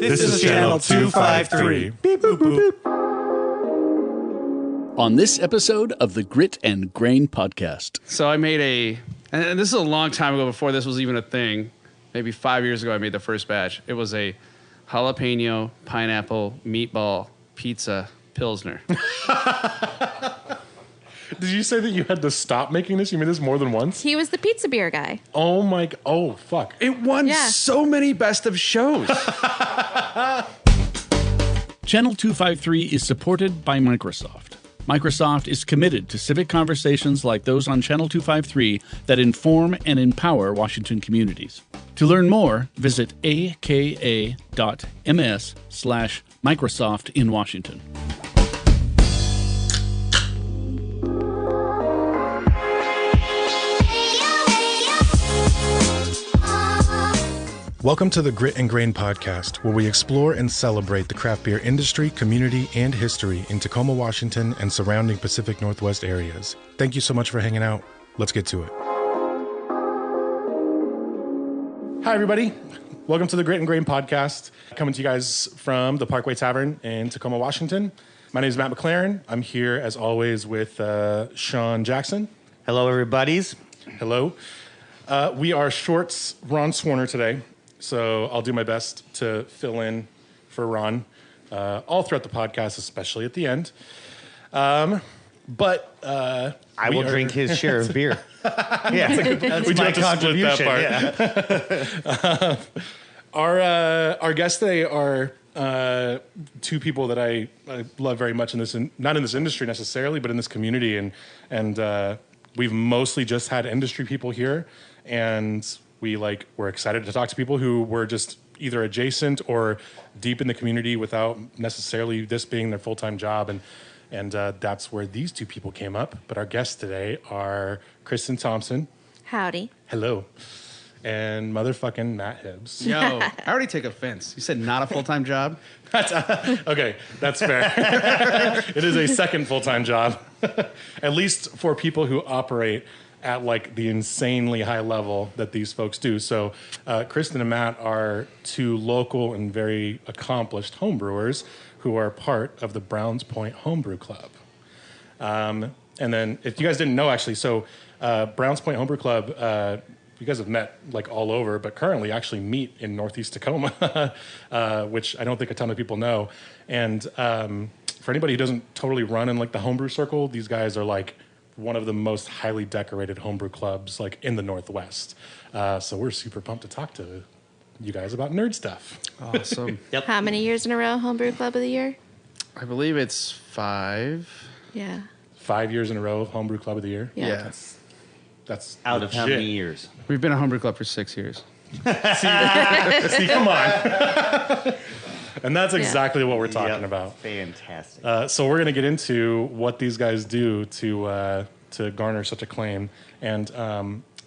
This is Channel 253. Beep, boop, boop. On this episode of the Grit and Grain Podcast. So I made and this is a long time ago before this was even a thing. Maybe 5 years ago I made the first batch. It was a jalapeno, pineapple, meatball, pizza, Pilsner. Did you say that you had to stop making this? You made this more than once? He was the pizza beer guy. Oh my, oh fuck. It won so many best of shows. Channel 253 is supported by Microsoft. Microsoft is committed to civic conversations like those on Channel 253 that inform and empower Washington communities. To learn more, visit aka.ms/Microsoft in Washington. Welcome to the Grit and Grain Podcast, where we explore and celebrate the craft beer industry, community, and history in Tacoma, Washington, and surrounding Pacific Northwest areas. Thank you so much for hanging out. Let's get to it. Hi, everybody. Welcome to the Grit and Grain Podcast, coming to you guys from the Parkway Tavern in Tacoma, Washington. My name is Matt McLaren. I'm here, as always, with Sean Jackson. Hello, everybody's. Hello. We are short Ron Swarner today. So I'll do my best to fill in for Ron all throughout the podcast, especially at the end. I will drink his share of beer. That's we do my have to contribution. Split that part. Yeah. Our guests today are two people that I love very much not in this industry necessarily, but in this community, and we've mostly just had industry people here, and we're excited to talk to people who were just either adjacent or deep in the community without necessarily this being their full-time job. And that's where these two people came up. But our guests today are Krysten Thompson. Howdy. Hello. And motherfucking Matt Hibbs. Yo, I already take offense. You said not a full-time job? Okay, that's fair. It is a second full-time job. At least for people who operate at like the insanely high level that these folks do. So Krysten and Matt are two local and very accomplished homebrewers who are part of the Browns Point Homebrew Club. And then if you guys didn't know, actually, so Browns Point Homebrew Club, you guys have met like all over, but currently actually meet in Northeast Tacoma, which I don't think a ton of people know. And for anybody who doesn't totally run in like the homebrew circle, these guys are like one of the most highly decorated homebrew clubs like in the Northwest. So we're super pumped to talk to you guys about nerd stuff. Awesome. Yep. How many years in a row Homebrew Club of the Year? I believe it's 5. Yeah. 5 years in a row of homebrew club of the year. Yeah. That's Out of how legit. many years? We've been a homebrew club for 6 years. See, come on. And that's exactly what we're talking about. Fantastic. So we're going to get into what these guys do to garner such acclaim. And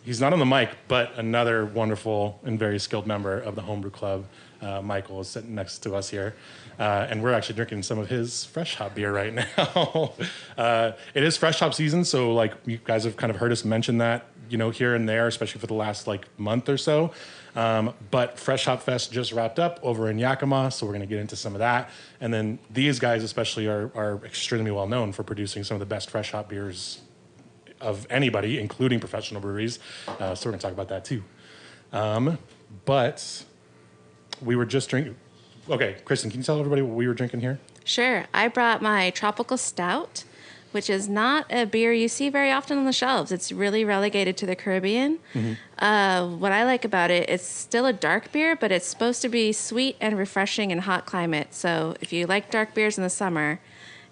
he's not on the mic, but another wonderful and very skilled member of the Homebrew Club, Michael, is sitting next to us here. And we're actually drinking some of his fresh hop beer right now. It is fresh hop season, so like you guys have kind of heard us mention that, here and there, especially for the last like month or so. But Fresh Hop Fest just wrapped up over in Yakima, so we're going to get into some of that. And then these guys especially are extremely well known for producing some of the best fresh hop beers of anybody, including professional breweries. So we're going to talk about that too. But we were just drinking. Okay, Krysten, can you tell everybody what we were drinking here? Sure. I brought my Tropical Stout, which is not a beer you see very often on the shelves. It's really relegated to the Caribbean. Mm-hmm. What I like about it, it's still a dark beer, but it's supposed to be sweet and refreshing in hot climate. So if you like dark beers in the summer,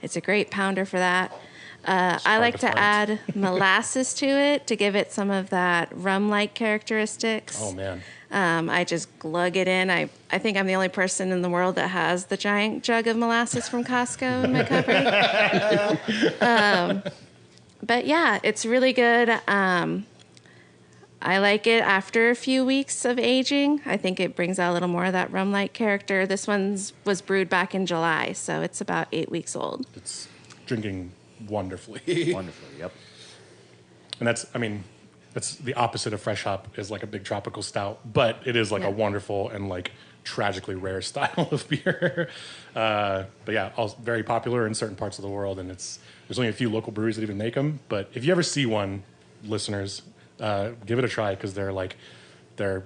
it's a great pounder for that. I like to add molasses to it to give it some of that rum-like characteristics. Oh, man. I just glug it in. I think I'm the only person in the world that has the giant jug of molasses from Costco in my cupboard. But yeah, it's really good. I like it after a few weeks of aging. I think it brings out a little more of that rum-like character. This was brewed back in July, so it's about 8 weeks old. It's drinking wonderfully. Wonderfully, yep. And that's the opposite of fresh hop is like a big tropical stout, but it is like a wonderful and like tragically rare style of beer. But yeah, all very popular in certain parts of the world, and there's only a few local breweries that even make them. But if you ever see one, listeners, give it a try because they're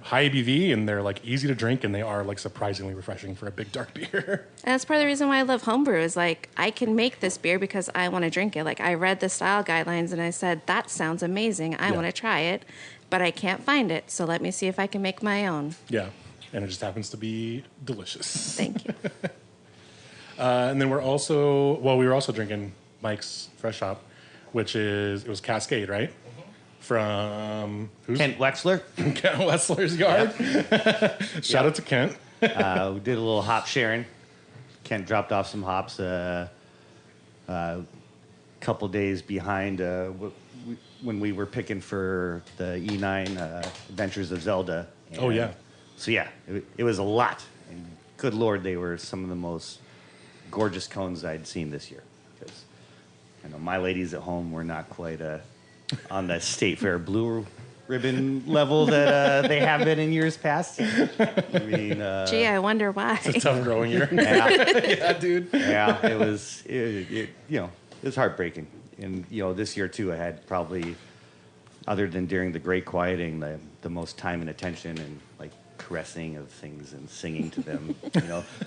high ABV and they're like easy to drink, and they are like surprisingly refreshing for a big dark beer. And that's part of the reason why I love homebrew is like I can make this beer because I want to drink it. Like I read the style guidelines and I said, that sounds amazing. I want to try it, but I can't find it. So let me see if I can make my own. Yeah. And it just happens to be delicious. Thank you. And then we were also drinking Mike's Fresh Hop, it was Cascade, right? From who's? Kent Wexler. Kent Wexler's yard. Shout out to Kent. We did a little hop sharing. Kent dropped off some hops a couple days behind when we were picking for the E9 Adventures of Zelda. And Oh, yeah. So, yeah, it was a lot. And good Lord, they were some of the most gorgeous cones I'd seen this year. Because I know my ladies at home were not quite on the State Fair blue ribbon level that they have been in years past. I mean, Gee, I wonder why. It's a tough growing year. yeah, Yeah, dude. yeah, it was it was heartbreaking. And this year too, I had probably, other than during the great quieting, the most time and attention and like caressing of things and singing to them,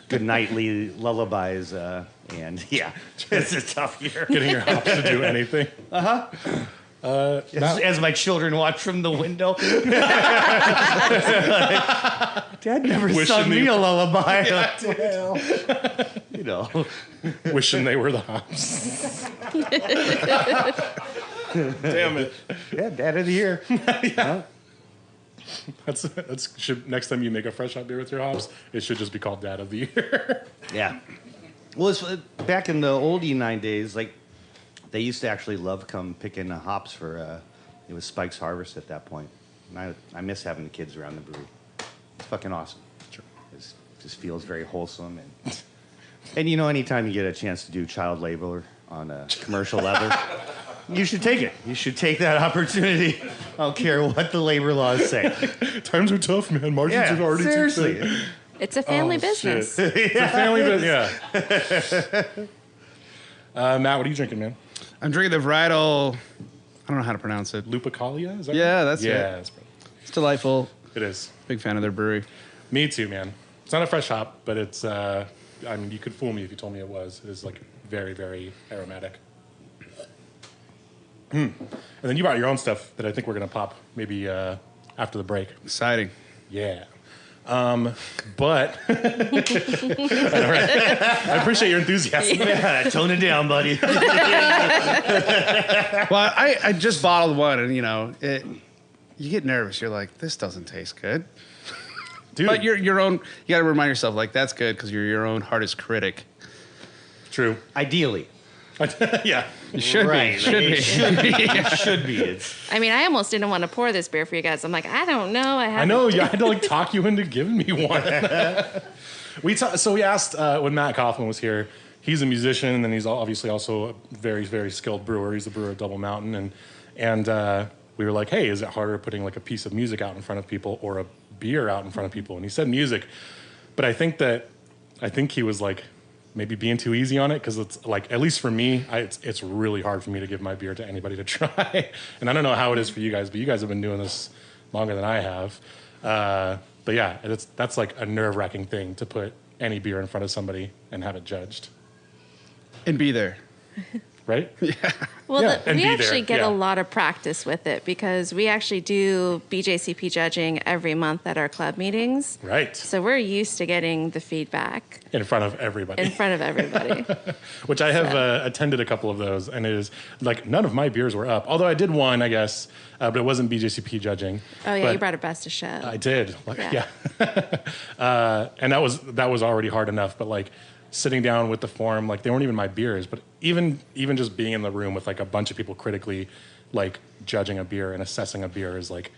good nightly lullabies, and yeah, it's a tough year. Getting your hops to do anything. As my children watch from the window. Dad never Wishing sung me a lullaby. Wishing they were the hops. Damn it. Yeah, Dad of the Year. Next time you make a fresh hop beer with your hops, it should just be called Dad of the Year. Yeah. Well, it's, back in the old E9 days, like, they used to actually love come picking hops for, it was Spike's Harvest at that point. And I miss having the kids around the brewery. It's fucking awesome. Sure. It just feels very wholesome. And anytime you get a chance to do child labor on a commercial leather, you should take it. You should take that opportunity. I don't care what the labor laws say. Times are tough, man. Margins are already seriously. too thin. It's a family business. It's a family business, yeah. Matt, what are you drinking, man? I'm drinking the varietal. I don't know how to pronounce it. Lupercalia? Is that Yeah, right? that's yeah, it. that's right. It's delightful. It is. Big fan of their brewery. Me too, man. It's not a fresh hop, but it's, you could fool me if you told me it was. It's like very, very aromatic. And then you brought your own stuff that I think we're going to pop maybe after the break. Exciting. Yeah. But I appreciate your enthusiasm. Yeah, tone it down, buddy. Well, I just bottled one, and you get nervous. You're like, this doesn't taste good. Dude, But you're your own. You got to remind yourself, like, that's good because you're your own hardest critic. true. Ideally. Yeah. You should Right. be. Should be. It should be. I mean, I almost didn't want to pour this beer for you guys. I'm like, I don't know. I know. I had to talk you into giving me one. So we asked when Matt Kaufman was here. He's a musician, and then he's obviously also a very, very skilled brewer. He's the brewer at Double Mountain, and we were like, hey, is it harder putting like a piece of music out in front of people or a beer out in front of people? And he said music, but I think he was like maybe being too easy on it because it's like, at least for me, it's really hard for me to give my beer to anybody to try. And I don't know how it is for you guys, but you guys have been doing this longer than I have. But yeah, that's like a nerve-wracking thing to put any beer in front of somebody and have it judged. And be there. Right? Well, Yeah, and we be there, actually get yeah. a lot of practice with it because we actually do BJCP judging every month at our club meetings. Right. So we're used to getting the feedback In front of everybody. in front of everybody. Which I have attended a couple of those, and it is like none of my beers were up. Although I did one, I guess, but it wasn't BJCP judging. Oh yeah, But you brought a best of show. I did. Yeah. And that was already hard enough, but like sitting down with the form, like they weren't even my beers, but even just being in the room with like a bunch of people critically like judging a beer and assessing a beer is like,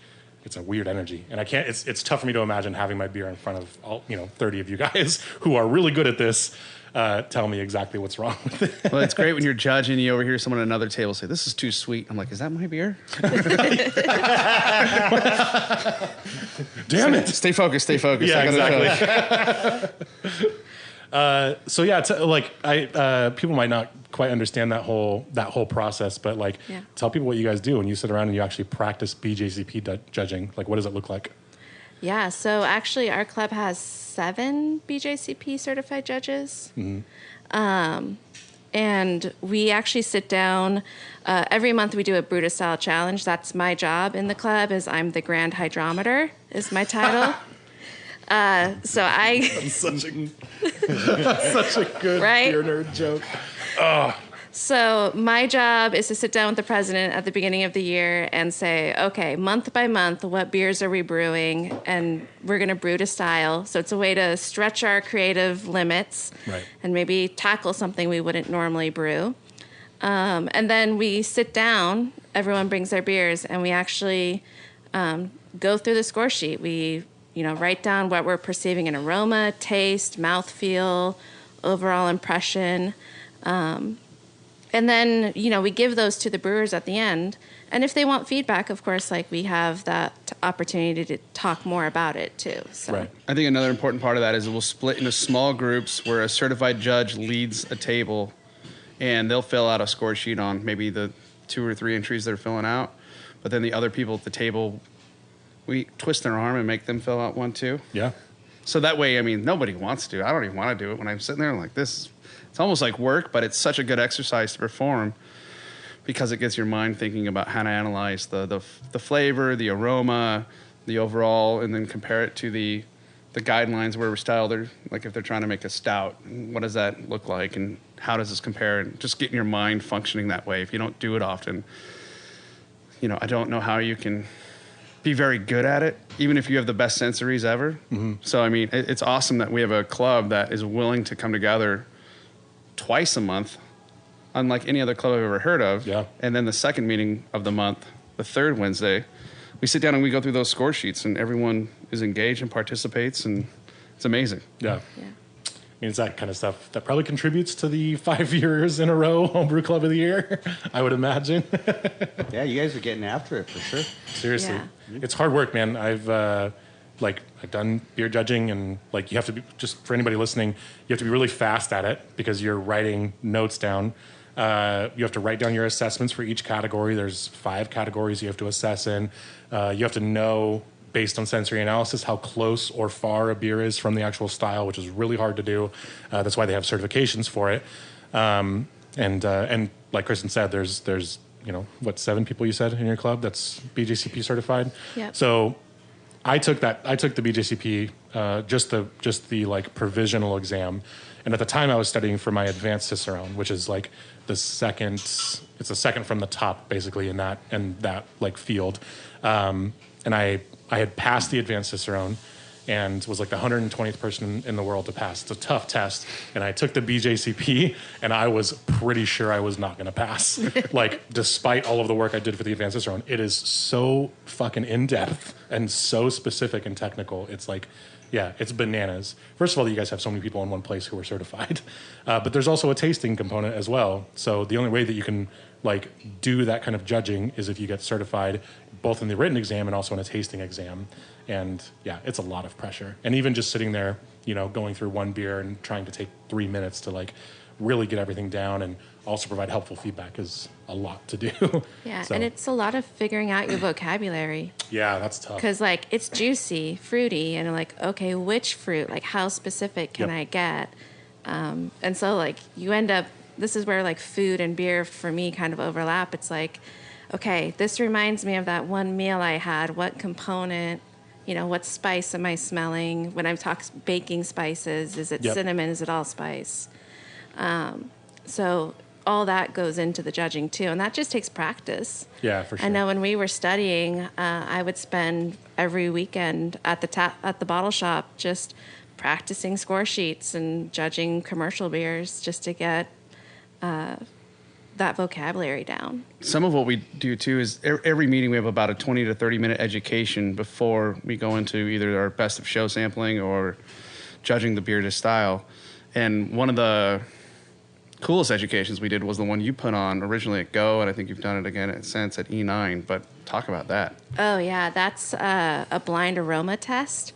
it's a weird energy. And I can't, it's tough for me to imagine having my beer in front of all, 30 of you guys who are really good at this. tell me exactly what's wrong with it. Well, it's great when you're judging, you overhear someone at another table say, "This is too sweet." I'm like, "Is that my beer?" Damn it. Stay focused. Stay focused. Yeah, I gotta exactly. So yeah, people might not quite understand that whole process, but like, tell people what you guys do when you sit around and you actually practice BJCP judging. Like, what does it look like? Yeah, so actually our club has 7 BJCP certified judges. And we actually sit down every month. We do a Brutus style challenge. That's my job in the club. Is I'm the grand hydrometer is my title. So I That's such a good beer nerd joke. Oh. So my job is to sit down with the president at the beginning of the year and say, okay, month by month, what beers are we brewing? And we're going to brew to style. So it's a way to stretch our creative limits and maybe tackle something we wouldn't normally brew. And then we sit down, everyone brings their beers, and we actually go through the score sheet. We write down what we're perceiving in aroma, taste, mouthfeel, overall impression. And then, we give those to the brewers at the end. And if they want feedback, of course, like we have that opportunity to talk more about it too. So. Right. I think another important part of that is we'll split into small groups where a certified judge leads a table and they'll fill out a score sheet on maybe the 2 or 3 entries they're filling out. But then the other people at the table, we twist their arm and make them fill out one too. Yeah. So that way, nobody wants to. I don't even want to do it when I'm sitting there. I'm like, this. It's almost like work, but it's such a good exercise to perform because it gets your mind thinking about how to analyze the flavor, the aroma, the overall, and then compare it to the guidelines where we're styled. Like if they're trying to make a stout, what does that look like, and how does this compare? And just getting your mind functioning that way. If you don't do it often, I don't know how you can be very good at it, even if you have the best sensories ever. Mm-hmm. So, it's awesome that we have a club that is willing to come together twice a month, unlike any other club I've ever heard of. Yeah. And then the second meeting of the month, the third Wednesday, we sit down and we go through those score sheets, and everyone is engaged and participates, and it's amazing. Yeah. It's that kind of stuff that probably contributes to the 5 years in a row Homebrew Club of the Year, I would imagine. Yeah, you guys are getting after it for sure. Seriously. Yeah. It's hard work, man. I've done beer judging, and you have to be, just for anybody listening, you have to be really fast at it because you're writing notes down. You have to write down your assessments for each category. There's 5 categories you have to assess in. You have to know, based on sensory analysis, how close or far a beer is from the actual style, which is really hard to do. That's why they have certifications for it. And like Krysten said, there's 7 people you said in your club that's BJCP certified. Yeah. So I took the BJCP, just the provisional exam. And at the time I was studying for my advanced Cicerone, which is the second from the top basically in that field. And I had passed the advanced Cicerone and was the 120th person in the world to pass. It's a tough test. And I took the BJCP, and I was pretty sure I was not going to pass. Despite all of the work I did for the advanced Cicerone, it is so fucking in-depth and so specific and technical. It's it's bananas. First of all, you guys have so many people in one place who are certified. But there's also a tasting component as well. So the only way that you can do that kind of judging is if you get certified both in the written exam and also in a tasting exam. And it's a lot of pressure. And even just sitting there, going through one beer and trying to take 3 minutes to really get everything down and also provide helpful feedback is a lot to do. Yeah, and it's a lot of figuring out your vocabulary. Yeah, that's tough. Because it's juicy, fruity, and okay, which fruit? How specific can I get? And so you end up. This is where food and beer for me kind of overlap. It's okay, this reminds me of that one meal I had. What component? What spice am I smelling? When I'm talking baking spices, is it cinnamon? Is it allspice? So all that goes into the judging too, and that just takes practice. Yeah, for sure. I know when we were studying, I would spend every weekend at the bottle shop just practicing score sheets and judging commercial beers just to get that vocabulary down. Some of what we do too is every meeting we have about a 20 to 30 minute education before we go into either our best of show sampling or judging the beer to style. And one of the coolest educations we did was the one you put on originally at Go, and I think you've done it again since at E9. But talk about that. Oh yeah, that's a blind aroma test.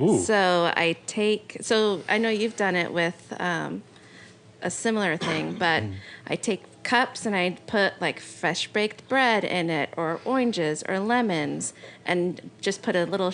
Ooh. So I know you've done it with a similar thing, but I take cups and I put like fresh baked bread in it, or oranges or lemons, and just put a little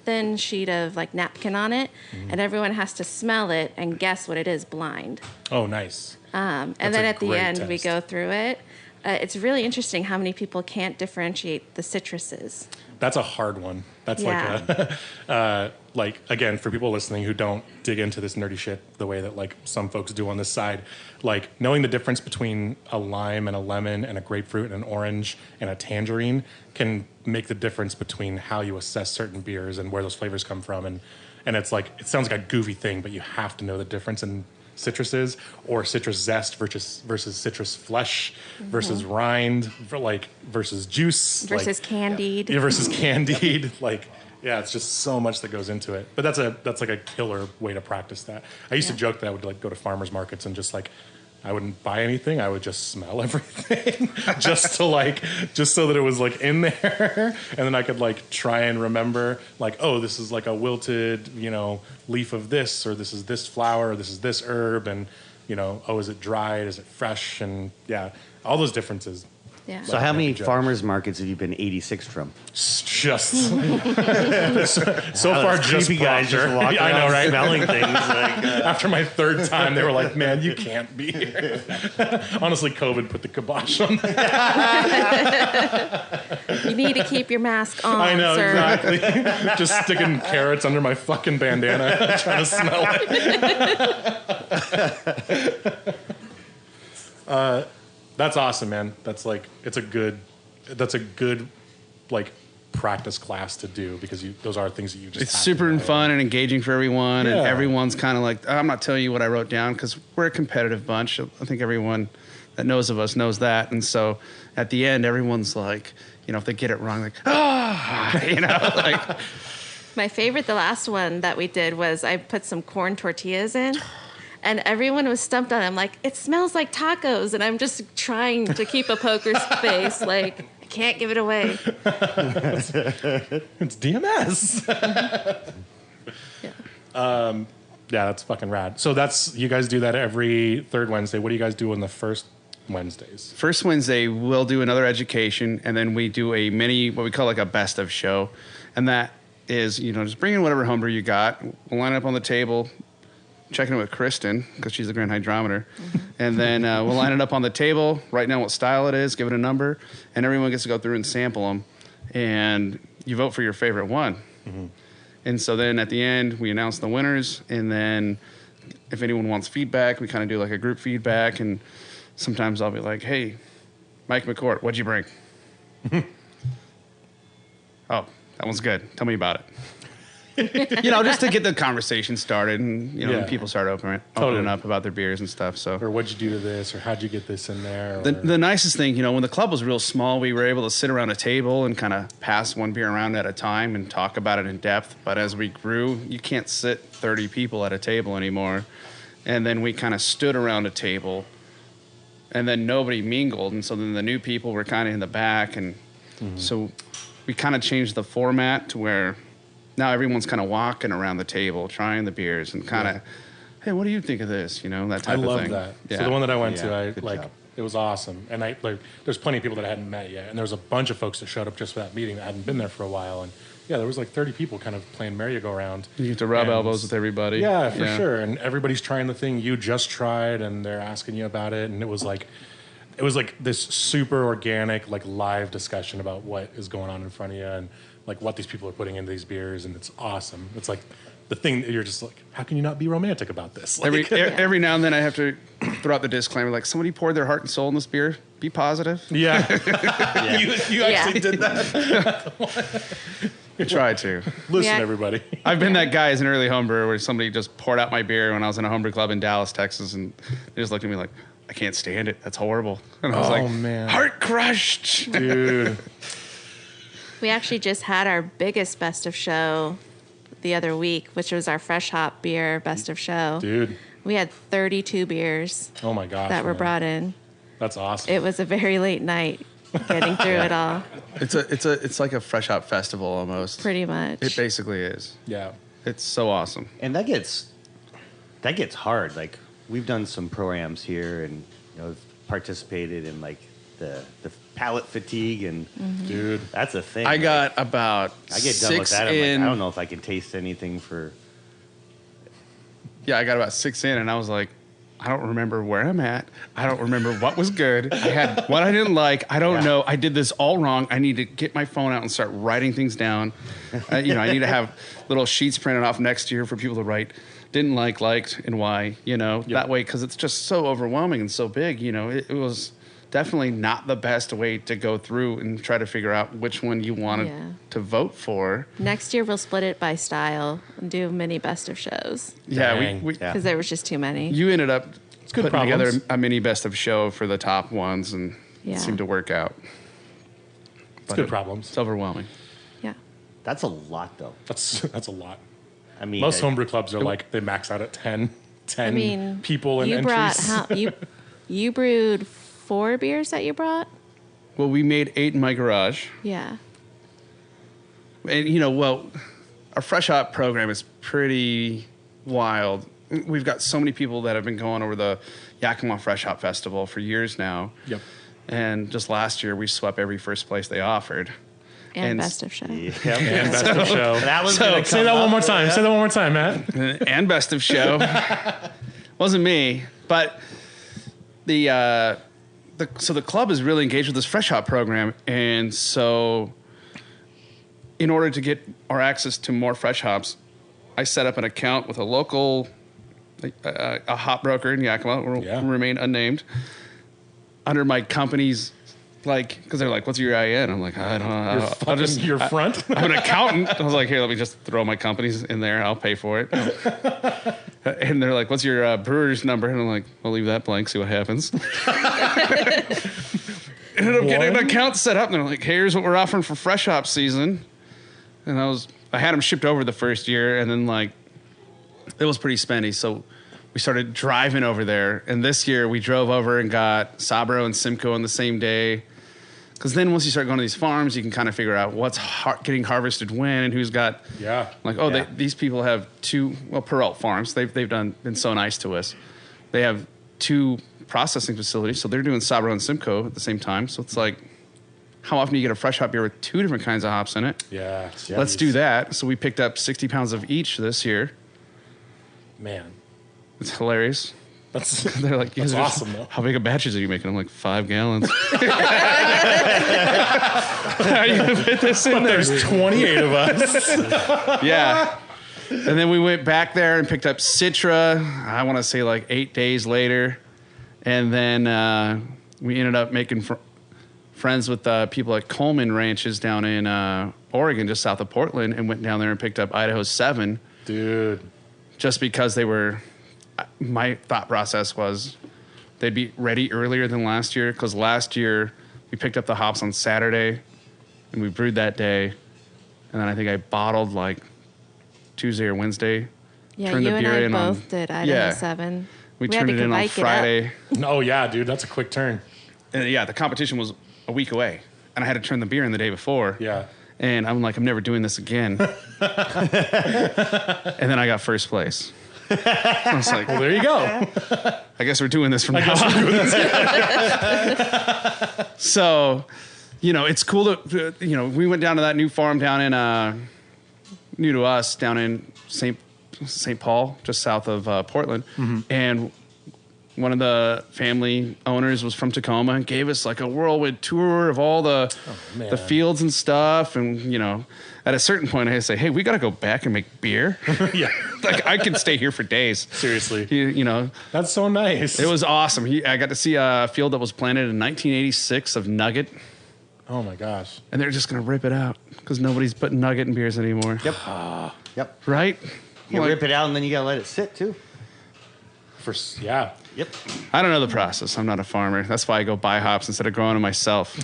thin sheet of like napkin on it, and everyone has to smell it and guess what it is blind. Oh, nice. And That's then a at the great end we test. go through it. It's really interesting how many people can't differentiate the citruses. That's a hard one. That's Yeah. like again, for people listening who don't dig into this nerdy shit the way that like some folks do on this side, like knowing the difference between a lime and a lemon and a grapefruit and an orange and a tangerine can make the difference between how you assess certain beers and where those flavors come from. And it's like, it sounds like a goofy thing, but you have to know the difference in citruses, or citrus zest versus citrus flesh versus rind, versus juice Versus candied. Yeah, versus candied. Like, yeah, it's just so much that goes into it. But that's like a killer way to practice that. I used to joke that I would like go to farmers markets and just like, I wouldn't buy anything. I would just smell everything just so that it was like in there. And then I could like try and remember like, oh, this is like a wilted, leaf of this, or this is this flower, or this is this herb. And, oh, is it dried? Is it fresh? And yeah, all those differences. Yeah. So how many farmers markets have you been 86th from? Just so far, just creepy guys just Proctor. walking I know, around right? smelling things. Like, After my third time, they were like, "Man, you can't be here." Honestly, COVID put the kibosh on that. You need to keep your mask on, I know, sir. exactly. Just sticking carrots under my fucking bandana, trying to smell it. That's awesome, man. That's like, that's a good like practice class to do, because those are things that you just It's have super to know. fun and engaging for everyone, and Yeah. everyone's kind of like, I'm not telling you what I wrote down because we're a competitive bunch. I think everyone that knows of us knows that, and so at the end, everyone's like, if they get it wrong, like, like. My favorite, the last one that we did, was I put some corn tortillas in, and everyone was stumped on it. I'm like, it smells like tacos, and I'm just trying to keep a poker face, like, I can't give it away. It's DMS. Yeah. Yeah, that's fucking rad. So you guys do that every third Wednesday. What do you guys do on the first Wednesdays? First Wednesday, we'll do another education, and then we do a mini, what we call like a best of show. And that is, just bring in whatever homebrew you got. We'll line it up on the table, checking it with Krysten, because she's the grand hydrometer. And then we'll line it up on the table, write down what style it is, give it a number, and everyone gets to go through and sample them. And you vote for your favorite one. Mm-hmm. And so then at the end, we announce the winners. And then if anyone wants feedback, we kind of do like a group feedback. And sometimes I'll be like, hey, Mike McCourt, what'd you bring? Oh, that one's good. Tell me about it. Just to get the conversation started, and Yeah. people start opening Totally. up about their beers and stuff. So Or what'd you do to this? Or how'd you get this in there? Or, the nicest thing, when the club was real small, we were able to sit around a table and kind of pass one beer around at a time and talk about it in depth. But as we grew, you can't sit 30 people at a table anymore. And then we kind of stood around a table, and then nobody mingled. And so then the new people were kind of in the back. And so we kind of changed the format to where now everyone's kind of walking around the table, trying the beers, and kind of, hey, what do you think of this? That type I of thing. love that. Yeah. So the one that I went Yeah, to, good job. it was awesome. And there's plenty of people that I hadn't met yet. And there was a bunch of folks that showed up just for that meeting that hadn't been there for a while. And yeah, there was like 30 people kind of playing merry-go-round. You get to rub And- elbows with everybody. Yeah, for sure. And everybody's trying the thing you just tried, and they're asking you about it. And it was like this super organic, like live discussion about what is going on in front of you and like what these people are putting into these beers. And it's awesome. It's like the thing that you're just like, how can you not be romantic about this? Like, Every now and then I have to throw out the disclaimer, like, somebody poured their heart and soul in this beer. Be positive. yeah. You actually did that. I try to. Listen, Yeah. everybody. I've been that guy as an early homebrewer where somebody just poured out my beer when I was in a homebrew club in Dallas, Texas, and they just looked at me like, I can't stand it. That's horrible. And I was like, man. heart crushed. Dude. We actually just had our biggest best of show the other week, which was our fresh hop beer best of show. Dude. We had 32 beers Oh my gosh. that were man. brought in. That's awesome. It was a very late night getting through it all, It's like a fresh hop festival almost. pretty much. It basically is. yeah. It's so awesome. And that gets hard. Like we've done some pro-ams here, and participated in like the palate fatigue, and Dude. that's a thing. I Like, got about I get done with 6 that. I'm in. like, I don't know if I can taste anything for. Yeah, I got about 6 in, and I was like, I don't remember where I'm at. I don't remember what was good. I had what I didn't like. I don't know. I did this all wrong. I need to get my phone out and start writing things down. I need to have little sheets printed off next year for people to write didn't like, liked, and why. That way, because it's just so overwhelming and so big. It was definitely not the best way to go through and try to figure out which one you wanted to vote for. Next year, we'll split it by style and do mini best of shows Yeah, Dang. we because there was just too many. you ended up good putting problems. together a mini best of show for the top ones, and Yeah. it seemed to work out. It's good problems. It's overwhelming. Yeah. That's a lot, though. That's a lot. I mean, Most homebrew clubs are like, they max out at 10 I mean, people and you entries. you brewed 4 beers that you brought? Well, we made 8 in my garage. Yeah. And, our fresh hop program is pretty wild. We've got so many people that have been going over the Yakima Fresh Hop Festival for years now. Yep. And just last year, we swept every first place they offered. And And best of show. yeah. And best of show. That was So- gonna Say come that one up, more time. yeah. Say that one more time, Matt. And best of show. Wasn't me, but the club is really engaged with this fresh hop program, and so in order to get our access to more fresh hops, I set up an account with a local a hop broker in Yakima, will remain unnamed, under my company's, because they're like, what's your EIN? I'm like, I don't know. I'll just Your front. I'm an accountant. I was like, here, let me just throw my companies in there. I'll pay for it. And they're like, what's your brewer's number? And I'm like, I'll leave that blank, see what happens. Ended up getting an account set up, and they're like, here's what we're offering for fresh hop season. And I had them shipped over the first year, and then it was pretty spendy. So we started driving over there. And this year we drove over and got Sabro and Simcoe on the same day. Because then once you start going to these farms, you can kind of figure out what's getting harvested when and who's got. Yeah. These people have 2 Peralt farms. They've been so nice to us. They have 2 processing facilities, so they're doing Sabro and Simcoe at the same time. So it's like, how often do you get a fresh hop beer with 2 different kinds of hops in it? Yeah. Let's do that. So we picked up 60 pounds of each this year. Man. It's hilarious. They're like, That's awesome, though. How big of batches are you making? I'm like, 5 gallons. How are you gonna fit this in there? There's 28 of us. Yeah. And then we went back there and picked up Citra, I want to say 8 days later. And then we ended up making friends with people at Coleman Ranches down in Oregon, just south of Portland, and went down there and picked up Idaho 7. Dude. Just because my thought process was they'd be ready earlier than last year, because last year we picked up the hops on Saturday and we brewed that day, and then I think I bottled Tuesday or Wednesday. Yeah, turned you the and beer I in both on, did Idaho 7. We had turned to it in on bike it up. Friday. Oh, yeah, dude. That's a quick turn. And the competition was a week away, and I had to turn the beer in the day before. Yeah. And I'm like, I'm never doing this again. And then I got first place. I was like, Well, there you go. I guess we're doing this from now on. So, it's cool to, we went down to that new farm down in, new to us, down in St. Paul, just south of Portland. Mm-hmm. And one of the family owners was from Tacoma and gave us a whirlwind tour of all the fields and stuff. And, at a certain point I had to say, hey, we got to go back and make beer. Yeah. I could stay here for days. Seriously. That's so nice. It was awesome. I got to see a field that was planted in 1986 of nugget. Oh my gosh. And they're just going to rip it out because nobody's putting nugget in beers anymore. Yep. Yep. Right? You rip it out and then you got to let it sit too. Yeah. Yep. I don't know the process. I'm not a farmer. That's why I go buy hops instead of growing them myself.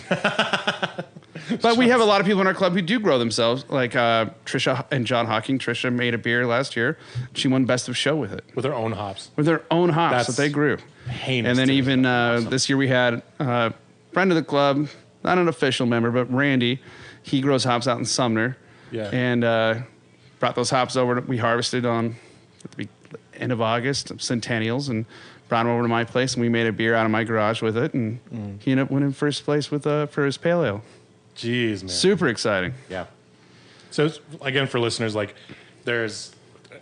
But we have a lot of people in our club who do grow themselves, like Trisha and John Hawking. Trisha made a beer last year. She won Best of Show with it. With their own hops. With their own hops That's that they grew. heinous And then to me. even Awesome. this year we had a friend of the club, not an official member, but Randy. He grows hops out in Sumner. Yeah. And brought those hops over. We harvested at the end of August, Centennials, and brought them over to my place, and we made a beer out of my garage with it. And he ended up winning first place for his pale ale. Jeez, man. Super exciting. Yeah. So again, for listeners, like there's,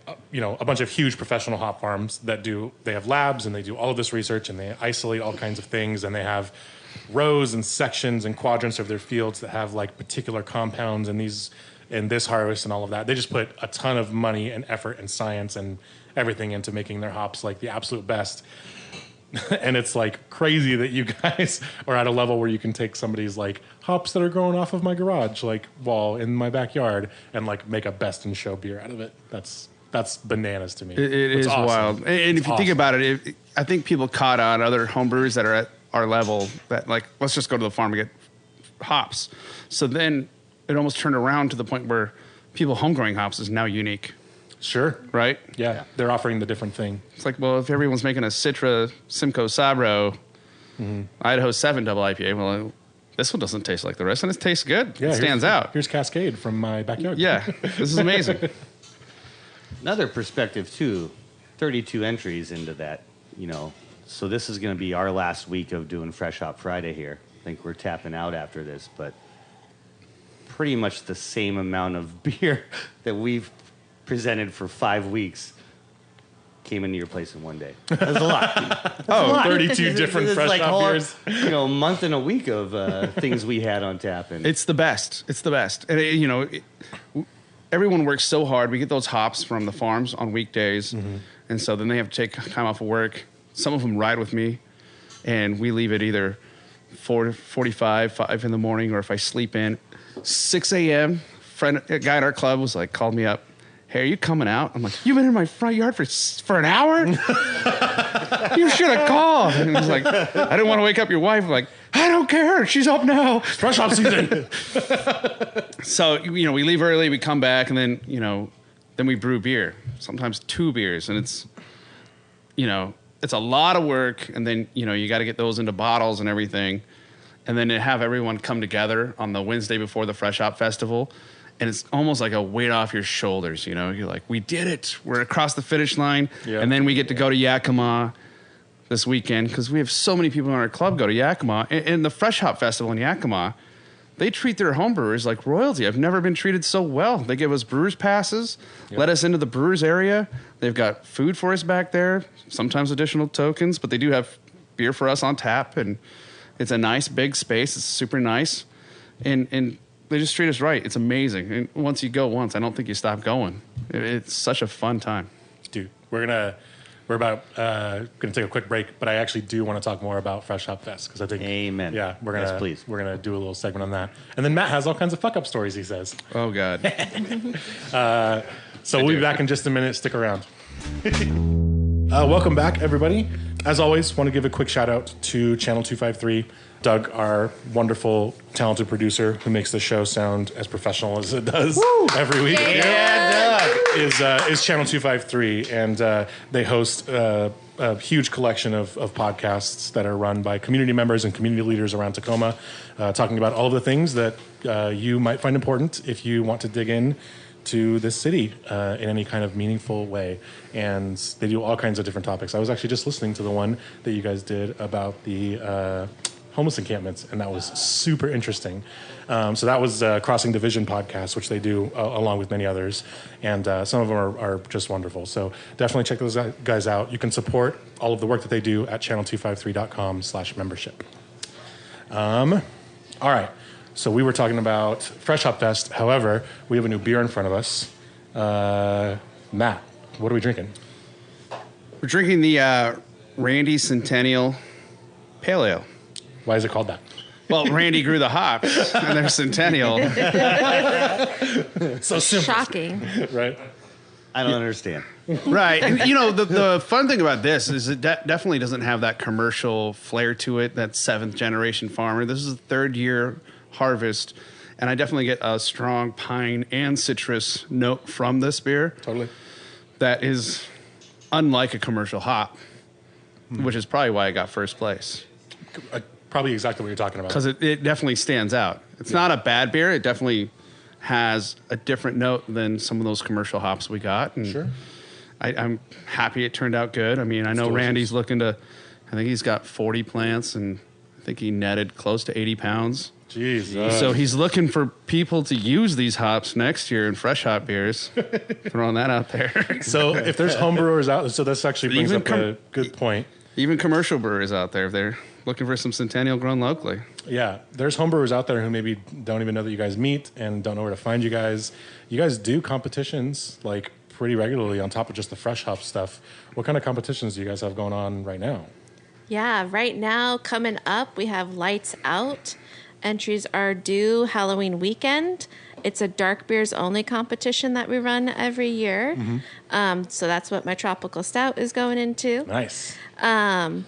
a bunch of huge professional hop farms that they have labs and they do all of this research and they isolate all kinds of things and they have rows and sections and quadrants of their fields that have like particular compounds and this harvest and all of that. They just put a ton of money and effort and science and everything into making their hops like the absolute best. And it's like crazy that you guys are at a level where you can take somebody's like hops that are growing off of my garage, like wall in my backyard, and like make a best in show beer out of it. That's bananas to me. It It's is awesome. wild. And if you think awesome. about it, I think people caught on other homebrewers that are at our level that like, let's just go to the farm and get hops. So then it almost turned around to the point where people home growing hops is now unique, Sure. right? Yeah. They're offering the different thing. It's like, well, if everyone's making a Citra Simcoe Sabro Idaho 7 double IPA, well, this one doesn't taste like the rest, and it tastes good. Yeah, it stands out. Here's Cascade from my backyard. Yeah, this is amazing. Another perspective too, 32 entries into that, So this is going to be our last week of doing Fresh Hop Friday here. I think we're tapping out after this, but pretty much the same amount of beer that we've presented for 5 weeks came into your place in one day. That's a lot. Oh, 32 different It's fresh like hop whole, beers. a month and a week of things we had on tap. And it's the best. It's the best. And, everyone works so hard. We get those hops from the farms on weekdays. And so then they have to take time off of work. Some of them ride with me. And we leave at either 4:45, 5 in the morning, or if I sleep in, 6 a.m. A guy at our club called me up. Hey, are you coming out? I'm like, you've been in my front yard for an hour? You should have called. And he's like, I didn't want to wake up your wife. I'm like, I don't care. She's up now. Fresh hop season. So, we leave early, we come back, and then, then we brew beer. Sometimes 2 beers. And it's, it's a lot of work. And then, you got to get those into bottles and everything. And then to have everyone come together on the Wednesday before the Fresh Hop Festival. And it's almost like a weight off your shoulders, You're like, we did it. We're across the finish line. Yeah. And then we get to go to Yakima this weekend because we have so many people in our club go to Yakima. And the Fresh Hop Festival in Yakima, they treat their homebrewers like royalty. I've never been treated so well. They give us brewers passes, let us into the brewers area. They've got food for us back there, sometimes additional tokens, but they do have beer for us on tap. And it's a nice big space. It's super nice. And they just treat us right. It's amazing. And once you go once, I don't think you stop going. It's such a fun time. Dude, we're about gonna take a quick break, but I actually do want to talk more about Fresh Hop Fest because I think, Amen. Yeah, Yes, please. We're gonna do a little segment on that, and then Matt has all kinds of fuck up stories. He says. Oh, God. So we'll be back in just a minute. Stick around. Welcome back, everybody. As always, want to give a quick shout out to Channel 253. Doug, our wonderful, talented producer who makes the show sound as professional as it does every week. Is Channel 253, and they host a huge collection of podcasts that are run by community members and community leaders around Tacoma, talking about all of the things that you might find important if you want to dig in to this city in any kind of meaningful way. And they do all kinds of different topics. I was actually just listening to the one that you guys did about the homeless encampments, and that was super interesting. So that was Crossing Division podcast, which they do along with many others, and some of them are just wonderful. So definitely check those guys out. You can support all of the work that they do at channel253.com/membership. All right, so we were talking about Fresh Hop Fest. However, we have a new beer in front of us. Matt, what are we drinking? We're drinking the Randy Centennial Pale Ale. Why is it called that? Well, Randy grew the hops, and they're Centennial. So simple. Shocking. Right? I don't understand. Right. And, the fun thing about this is it definitely doesn't have that commercial flair to it, that 7th generation farmer. This is the 3rd year harvest. And I definitely get a strong pine and citrus note from this beer. Totally. That is unlike a commercial hop, which is probably why I got first place. Probably exactly what you're talking about. Because it definitely stands out. It's not a bad beer. It definitely has a different note than some of those commercial hops we got. And Sure. I'm happy it turned out good. I mean, I know delicious. Randy's looking to, I think he's got 40 plants, and I think he netted close to 80 pounds. Jesus. So he's looking for people to use these hops next year in fresh hop beers. Throwing that out there. So if there's homebrewers out, so this actually brings Even up a good point. Even commercial brewers out there, if they're looking for some Centennial grown locally. Yeah, there's homebrewers out there who maybe don't even know that you guys meet and don't know where to find you guys. You guys do competitions like pretty regularly on top of just the fresh hop stuff. What kind of competitions do you guys have going on right now? Yeah, right now coming up, we have Lights Out. Entries are due Halloween weekend. It's a dark beers only competition that we run every year. So that's what my tropical stout is going into. Nice. And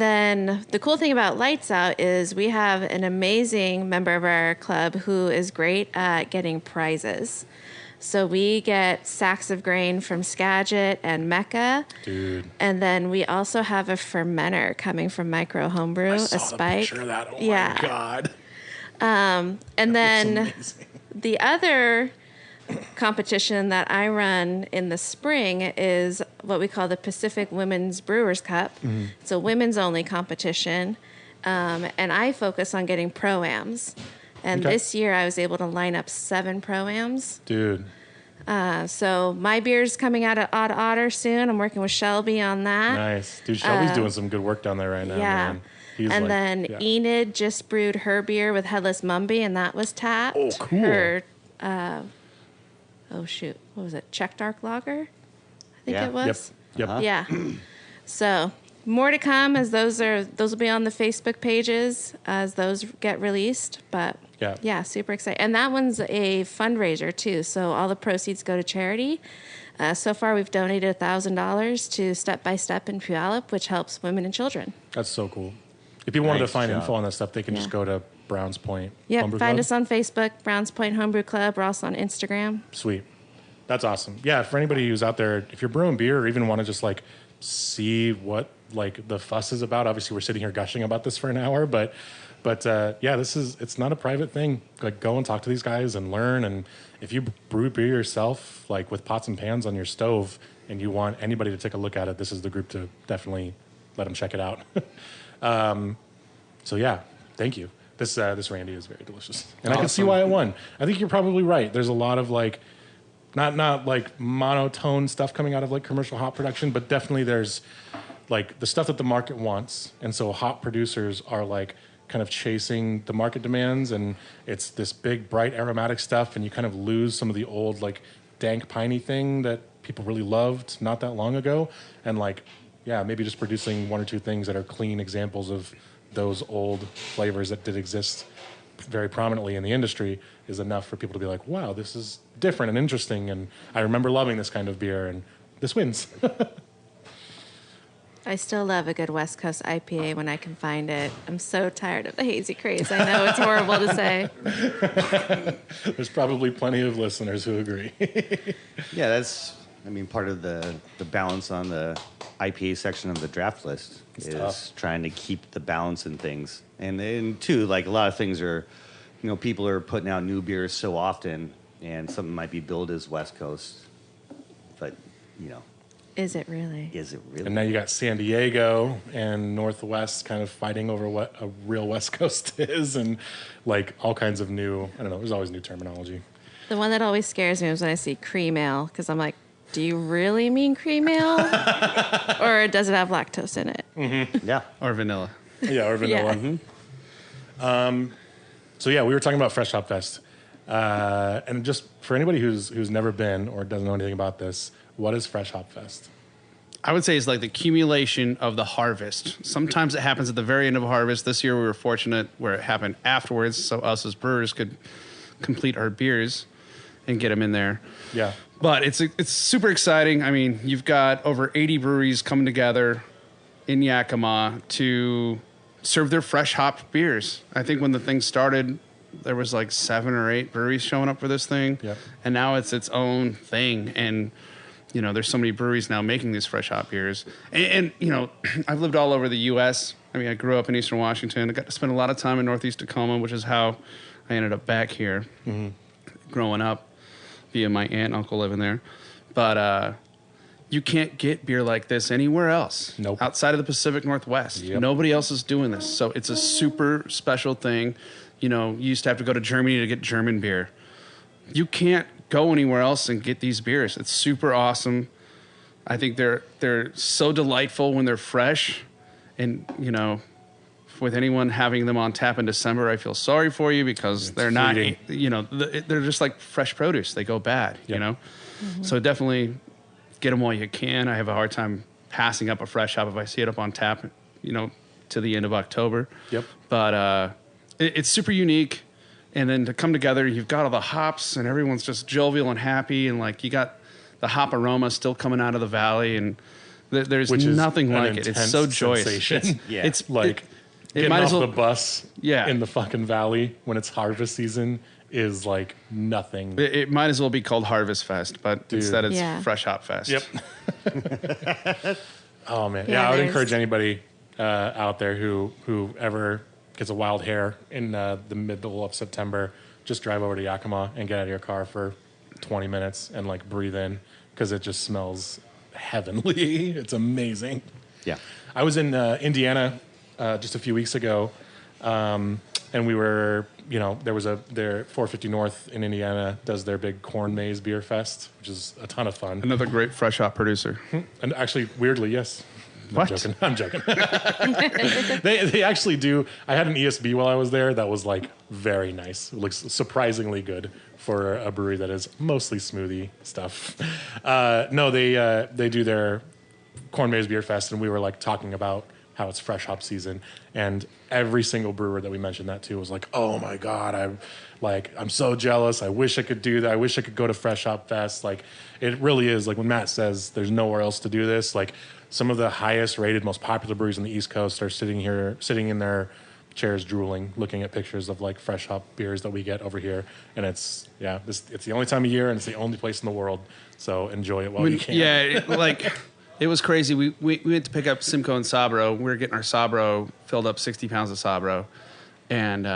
then the cool thing about Lights Out is we have an amazing member of our club who is great at getting prizes. So we get sacks of grain from Skagit and Mecca. Dude. And then we also have a fermenter coming from Micro Homebrew, I a saw the spike. picture of that. Oh Yeah. my God. And then the other competition that I run in the spring is what we call the Pacific Women's Brewers Cup. It's a women's only competition. And I focus on getting pro-ams. And Okay. this year I was able to line up 7 pro-ams. Dude. So my beer's coming out of Odd Otter soon. I'm working with Shelby on that. Nice. Dude, Shelby's doing some good work down there right now, Yeah. man. He's And like- then yeah. Enid just brewed her beer with Headless Mumby, and that was tapped. Oh, cool. Her, oh shoot, what was it? Czech Dark Lager, I think Yeah. it was. Yep. Yeah. So more to come as those will be on the Facebook pages as those get released. But Yeah. super excited. And that one's a fundraiser too. So all the proceeds go to charity. So far, we've donated $1,000 to Step by Step in Puyallup, which helps women and children. That's so cool. If people wanted to Nice find job. info on that stuff, they can just Yeah. go to Browns Point Yep, Homebrew find Club. us on Facebook, Browns Point Homebrew Club. We're also on Instagram. Sweet. That's awesome. Yeah, for anybody who's out there, if you're brewing beer or even want to just like see what like the fuss is about, obviously we're sitting here gushing about this for an hour, but yeah, it's not a private thing. Like go and talk to these guys and learn. And if you brew beer yourself, like with pots and pans on your stove, and you want anybody to take a look at it, this is the group to definitely let them check it out. So yeah, thank you. This Randy is very delicious, and I can see why it won. I think you're probably right. There's a lot of like, not like monotone stuff coming out of like commercial hop production, but definitely there's like the stuff that the market wants, and so hop producers are like kind of chasing the market demands, and it's this big bright aromatic stuff, and you kind of lose some of the old like dank piney thing that people really loved not that long ago, and like yeah, maybe just producing 1 or 2 things that are clean examples of those old flavors that did exist very prominently in the industry is enough for people to be like, wow, this is different and interesting, and I remember loving this kind of beer, and this wins. I still love a good West Coast IPA when I can find it. I'm so tired of the hazy craze. I know it's horrible to say. There's probably plenty of listeners who agree. Yeah, that's, I mean, part of the balance on the IPA section of the draft list is tough. trying to keep the balance in things. And then, too, like a lot of things are, you know, people are putting out new beers so often, and something might be billed as West Coast. But, you know, Is it really? is it really? And now you got San Diego and Northwest kind of fighting over what a real West Coast is, and like all kinds of new, I don't know, there's always new terminology. The one that always scares me is when I see cream ale, because I'm like, do you really mean cream ale? Or does it have lactose in it? Yeah. Or vanilla. Yeah, or vanilla. Yeah. So yeah, we were talking about Fresh Hop Fest. And just for anybody who's never been or doesn't know anything about this, what is Fresh Hop Fest? I would say it's like the accumulation of the harvest. Sometimes it happens at the very end of a harvest. This year we were fortunate where it happened afterwards, so us as brewers could complete our beers and get them in there. Yeah. But it's super exciting. I mean, you've got over 80 breweries coming together in Yakima to serve their fresh hopped beers. I think when the thing started there was like 7 or 8 breweries showing up for this thing. Yep. And now it's its own thing. And, you know, there's so many breweries now making these fresh hop beers. And you know, I've lived all over the U.S. I mean, I grew up in Eastern Washington. I got to spend a lot of time in Northeast Tacoma, which is how I ended up back here growing up via my aunt and uncle living there. But you can't get beer like this anywhere else. Nope. Outside of the Pacific Northwest. Yep. Nobody else is doing this. So it's a super special thing. You know, you used to have to go to Germany to get German beer. You can't go anywhere else and get these beers. It's super awesome. I think they're so delightful when they're fresh. And, you know, with anyone having them on tap in December, I feel sorry for you because they're fleeting. not, you know, they're just like fresh produce. They go bad, you know? So definitely get them while you can. I have a hard time passing up a fresh hop if I see it up on tap, you know, to the end of October. Yep. But it's super unique. And then to come together, you've got all the hops and everyone's just jovial and happy. And like you got the hop aroma still coming out of the valley. And there's Which is nothing an like it. It's so intense joyous. sensation. Yeah. It's Like it getting might off as well, the bus Yeah. in the fucking valley when it's harvest season is like nothing. it might as well be called Harvest Fest, but Dude. instead it's Yeah. Fresh Hop Fest. Yep. Oh man, Yeah, I would there's- encourage anybody out there who ever gets a wild hair in the middle of September, just drive over to Yakima and get out of your car for 20 minutes and like breathe in because it just smells heavenly. It's amazing. Yeah. I was in Indiana just a few weeks ago, and we were, you know, their 450 North in Indiana does their big corn maze beer fest, which is a ton of fun. Another great fresh hop producer. And actually, weirdly, yes. No, What? I'm joking. They actually do. I had an ESB while I was there that was like very nice. It looks surprisingly good for a brewery that is mostly smoothie stuff. No, they do their Corn Maze Beer Fest, and we were like talking about how it's fresh hop season, and every single brewer that we mentioned that to was like, "Oh my god, I'm so jealous. I wish I could do that. I wish I could go to Fresh Hop Fest." Like, it really is like when Matt says there's nowhere else to do this. Like, some of the highest rated, most popular breweries on the East Coast are sitting in their chairs drooling, looking at pictures of like fresh hop beers that we get over here, and it's the only time of year, and it's the only place in the world. So enjoy it while you can. Yeah, it was crazy. We went to pick up Simcoe and Sabro. We were getting our Sabro filled up, 60 pounds of Sabro, and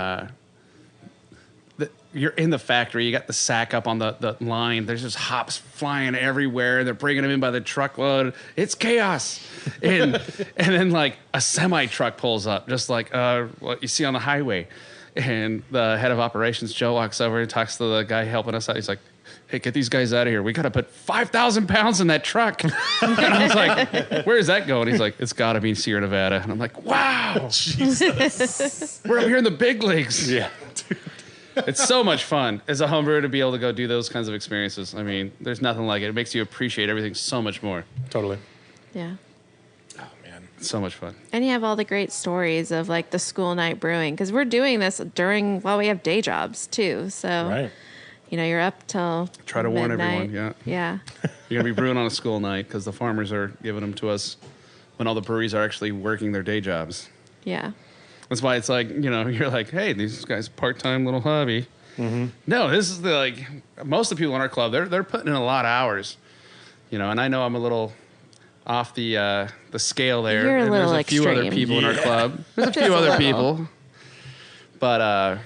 you're in the factory. You got the sack up on the line. There's just hops flying everywhere. They're bringing them in by the truckload. It's chaos. And then like a semi truck pulls up, just like what you see on the highway. And the head of operations, Joe, walks over and talks to the guy helping us out. He's like, "Hey, get these guys out of here. We got to put 5,000 pounds in that truck." And I was like, "Where is that going?" He's like, "It's got to be Sierra Nevada." And I'm like, "Wow, Jesus. we're up here in the big leagues." Yeah. Dude. It's so much fun as a homebrewer to be able to go do those kinds of experiences. I mean, there's nothing like it. It makes you appreciate everything so much more. Totally. Yeah. Oh man. It's so much fun. And you have all the great stories of like the school night brewing because we're doing this while we have day jobs too. So, Right. you know, you're up till Try to warn midnight. everyone, Yeah. You're going to be brewing on a school night because the farmers are giving them to us when all the breweries are actually working their day jobs. Yeah. That's why it's like, you know, you're like, hey, these guys part-time little hobby. Mm-hmm. No, this is most of the people in our club, they're putting in a lot of hours, you know, and I know I'm a little off the scale there. You're a and little there's a few other extreme. people in our club. There's a Just few a other little. people. But,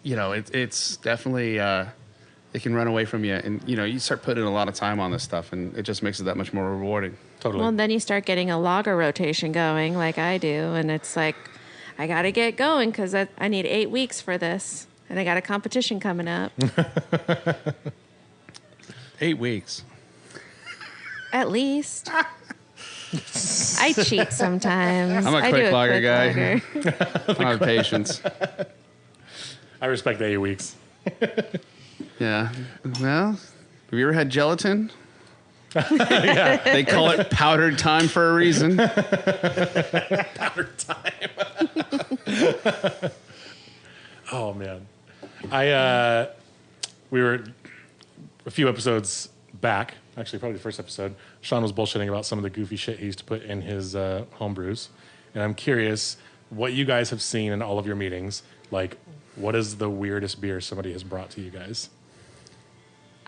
you know, it's definitely, it can run away from you. And, you know, you start putting in a lot of time on this stuff, and it just makes it that much more rewarding. Totally. Well, then you start getting a lager rotation going like I do. And it's like, I got to get going because I need 8 weeks for this. And I got a competition coming up. 8 weeks. At least. I cheat sometimes. I'm a I quick do lager guy. lager. I don't have patience. I respect the 8 weeks. Yeah. Well, have you ever had gelatin? Yeah. They call it powdered time for a reason. Powder time. Oh man. We were a few episodes back, actually probably the first episode, Sean was bullshitting about some of the goofy shit he used to put in his home brews. And I'm curious what you guys have seen in all of your meetings. Like, What is the weirdest beer somebody has brought to you guys?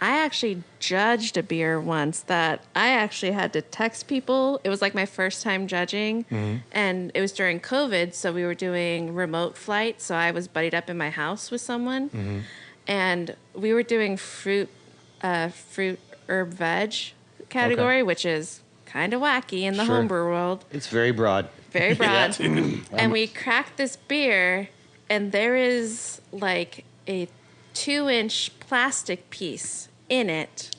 I actually judged a beer once that I actually had to text people. It was like my first time judging, and it was during COVID, so we were doing remote flights. So I was buddied up in my house with someone, and we were doing fruit, herb, veg category, which is kind of wacky in the homebrew world. It's very broad. Very broad. And we cracked this beer, and there is like a 2-inch plastic piece in it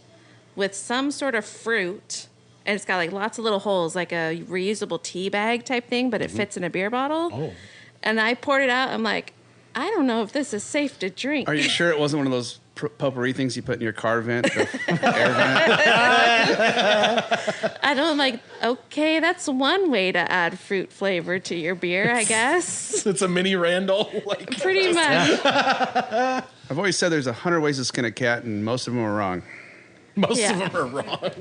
with some sort of fruit, and it's got like lots of little holes, like a reusable tea bag type thing, but it fits in a beer bottle. Oh. And I poured it out. I'm like, I don't know if this is safe to drink. Are you sure it wasn't one of those potpourri things you put in your car vent, the air vent? I don't like, okay, that's one way to add fruit flavor to your beer, I guess. It's a mini Randall. Like, Pretty much. I've always said there's 100 ways to skin a cat, and most of them are wrong. Most of them are wrong.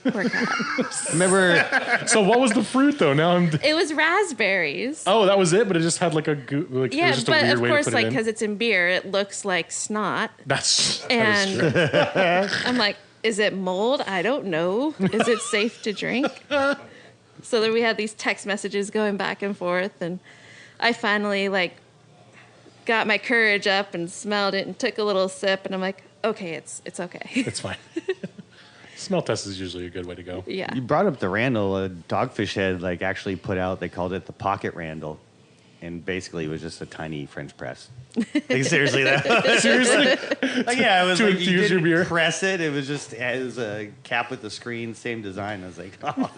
Poor cat. Remember, So what was the fruit though? Now I'm. It was raspberries. Oh, that was it. But it just had like a it was Yeah, just a but weird of way course, to put like, it in. because it's in beer, it looks like snot. That is And true. I'm like, is it mold? I don't know. Is it safe to drink? So then we had these text messages going back and forth, and I finally like got my courage up and smelled it and took a little sip, and I'm like, okay, it's okay. It's fine. Smell test is usually a good way to go. Yeah. you brought up the Randall. Dogfish Head like actually put out. They called it the Pocket Randall, and basically it was just a tiny French press. Like seriously, that Seriously? like, yeah, it was To like you infuse your didn't beer? press it. It was just it was a cap with the screen, same design. I was like, oh,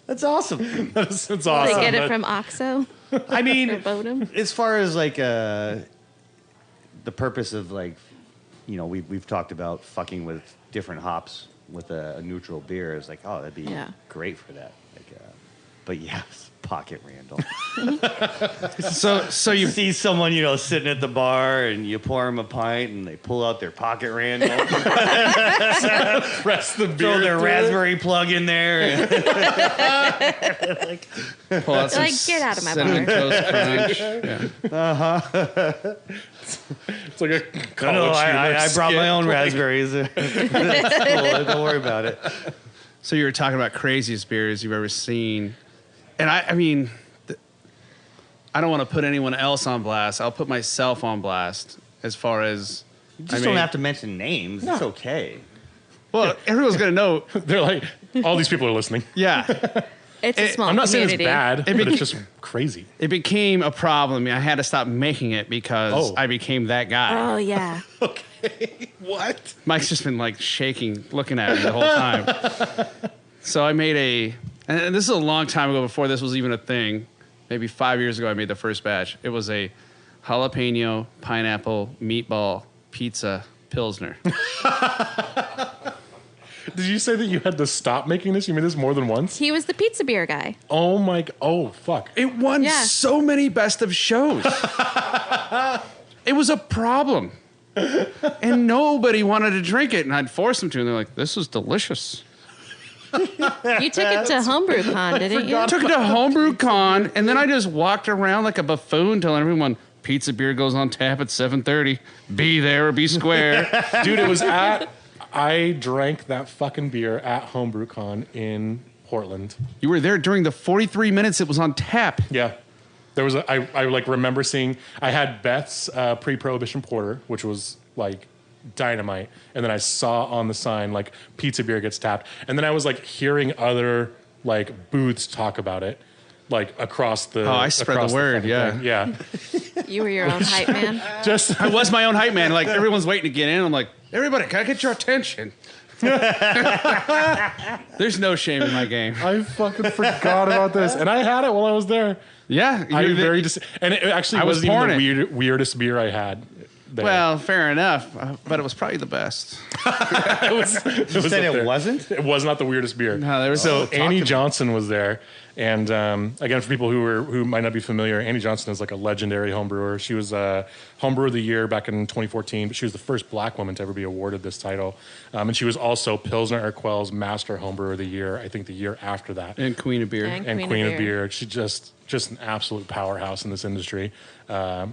that's awesome. That's They awesome. get it from OXO I or mean, Bodum. as far as like the purpose of like, you know, we've talked about fucking with different hops with a neutral beer. It's like, oh, that'd be great for that. Like, but yeah, Pocket Randall. So you See someone, you know, sitting at the bar and you pour them a pint and they pull out their Pocket Randall, Press the beer. throw their through it. raspberry plug in there. pull out some Like, get out of my Cinnamon bar. Toast Crunch. Yeah. It's like a No, college I brought my skit. own raspberries. It's cool. Don't worry about it. So you were talking about craziest beers you've ever seen, and I mean, I don't want to put anyone else on blast. I'll put myself on blast as far as You just don't have to mention names. It's okay. Well, everyone's gonna know. They're like, all these people are listening. Yeah, It's a small I'm not saying it's community. bad, but it's just crazy. it became a problem. I had to stop making it because Oh. I became that guy. Oh, yeah. Okay. What? Mike's just been like shaking, looking at me the whole time. So I made and this is a long time ago before this was even a thing. Maybe 5 years ago, I made the first batch. It was a jalapeno, pineapple, meatball, pizza, Pilsner. Did you say that you had to stop making this? You made this more than once? He was the pizza beer guy. Oh my! Oh fuck! It won Yeah. so many best of shows. It was a problem. And nobody wanted to drink it. And I'd force them to. And they're like, this is delicious. You took it to Homebrew Con, didn't you? Took it to Homebrew Con. And then I just walked around like a buffoon telling everyone, pizza beer goes on tap at 7:30. Be there or be square. Dude, it was at. I drank that fucking beer at HomebrewCon in Portland. You were there during the 43 minutes it was on tap. Yeah. There was I like remember seeing, I had Beth's pre-prohibition porter, which was like dynamite. And then I saw on the sign, like, pizza beer gets tapped. And then I was like hearing other like booths talk about it, like across the. Oh, I spread the word, fucking yeah. thing. Yeah. You were your own hype man. Just, I was my own hype man. Like, everyone's waiting to get in. I'm like, everybody, can I get your attention? There's no shame in my game. I fucking forgot about this. And I had it while I was there. Yeah. I you're the- very and it actually I was wasn't even pouring the weirdest beer I had. there. Well, fair enough, but it was probably the best. You said it wasn't? It was not the weirdest beer. No, there was so talk Annie about- Johnson was there, and again, for people who might not be familiar, Annie Johnson is like a legendary homebrewer. She was homebrewer of the year back in 2014, but she was the first Black woman to ever be awarded this title, and she was also Pilsner Urquell's Master Homebrewer of the Year. I think the year after that, And Queen of Beer. And and Queen of Beer. She just an absolute powerhouse in this industry, at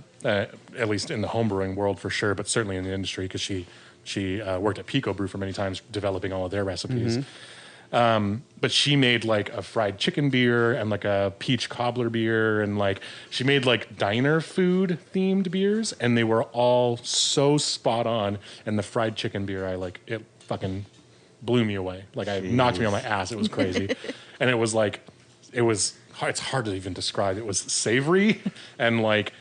least in the homebrewing world for sure, but certainly in the industry because she worked at Pico Brew for many times developing all of their recipes. But she made like a fried chicken beer and like a peach cobbler beer, and like she made like diner food themed beers, and they were all so spot on. And the fried chicken beer, it fucking blew me away. Like knocked me on my ass. It was crazy. And it was it's hard to even describe. It was savory and like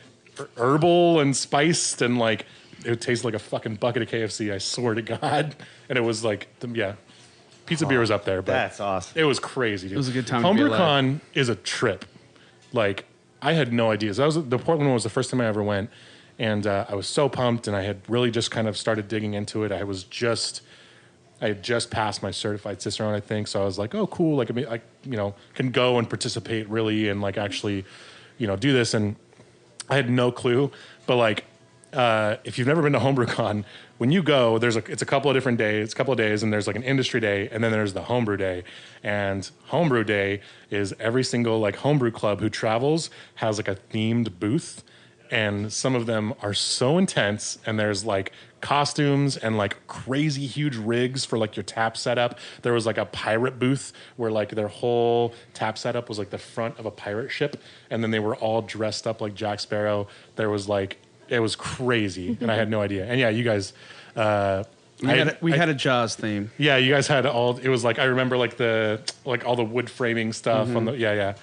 herbal and spiced, and like it tasted like a fucking bucket of KFC. I swear to God. And it was like, pizza beer was up there, but That's awesome. it was crazy, dude. It was a good time to be alive. HomebrewCon is a trip. Like, I had no idea. So the Portland one was the first time I ever went, and I was so pumped, and I had really just kind of started digging into it. I had just passed my certified Cicerone, I think, so I was like, oh, cool. Like, I can go and participate really and like actually, do this. And I had no clue, but like, if you've never been to HomebrewCon, when you go, it's a couple of different days, and there's like an industry day, and then there's the homebrew day. And homebrew day is every single like homebrew club who travels has like a themed booth, and some of them are so intense, and there's like costumes and like crazy huge rigs for like your tap setup. There was like a pirate booth where like their whole tap setup was like the front of a pirate ship, and then they were all dressed up like Jack Sparrow. There was like, it was crazy, and I had no idea. And yeah, you guys, We had a Jaws theme. yeah, you guys had all. It was like I remember like all the wood framing stuff on the yeah.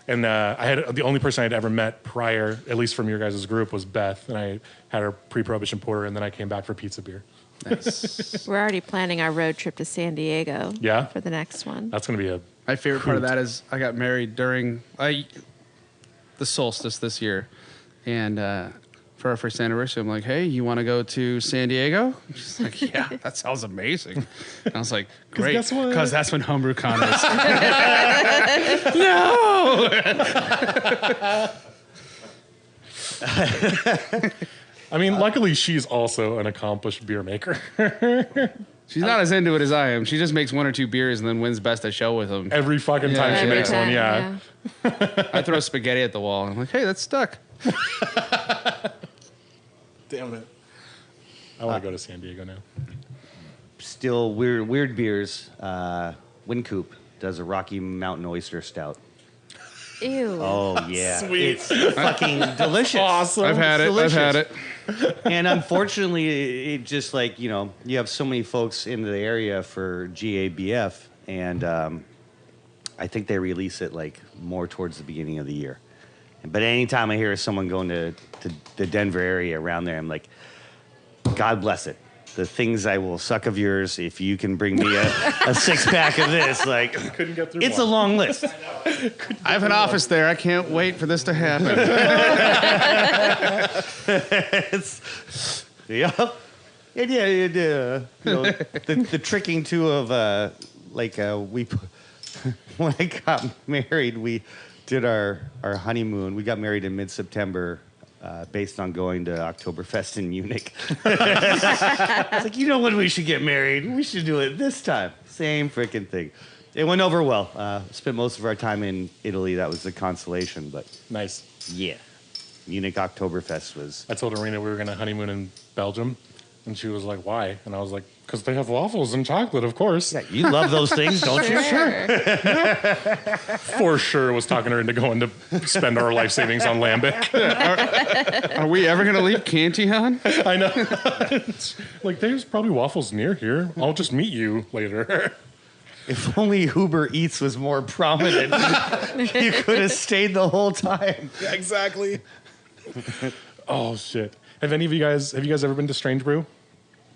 And I had the only person I'd ever met prior, at least from your guys' group, was Beth, and I had her pre-prohibition porter, and then I came back for pizza beer. Nice. We're already planning our road trip to San Diego. Yeah? For the next one. That's gonna be a My favorite part of that is I got married during the solstice this year, and for our first anniversary, I'm like, "Hey, you want to go to San Diego?" She's like, "Yeah, that sounds amazing." And I was like, "Great," guess what? because that's when HomebrewCon is. No. I mean, luckily she's also an accomplished beer maker. She's not as into it as I am. She just makes one or two beers and then wins best at show with them. Every fucking time she Every makes one, time, yeah. I throw spaghetti at the wall. And I'm like, "Hey, that's stuck." Damn it. I want to go to San Diego now. Still weird beers. Wincoop does a Rocky Mountain Oyster Stout. Ew. Oh yeah, Sweet. It's fucking delicious. Awesome. I've had it. delicious. I've had it. And unfortunately, it just like you have so many folks in the area for GABF, and I think they release it like more towards the beginning of the year. But anytime I hear someone going to the Denver area around there, I'm like, God bless it. The things I will suck of yours if you can bring me a 6-pack of this. Like, Couldn't get through it's one. a long list. I have an office there. I can't wait for this to happen. Yep. And yeah, the tricking too of when I got married, we did our honeymoon. We got married in mid-September, based on going to Oktoberfest in Munich. I was like, when we should get married? We should do it this time. Same freaking thing. It went over well. Spent most of our time in Italy. That was the consolation. But Nice. yeah, Munich Oktoberfest was. I told Arena we were going to honeymoon in Belgium, and she was like, why? And I was like, because they have waffles and chocolate, of course. Yeah, you love those things, don't you? Sure. For sure was talking her into going to spend our life savings on lambic. Are we ever going to leave Cantillon? I know. Like, there's probably waffles near here. I'll just meet you later. If only Uber Eats was more prominent, you could have stayed the whole time. Yeah, exactly. Oh, shit. Have you guys ever been to Strange Brew?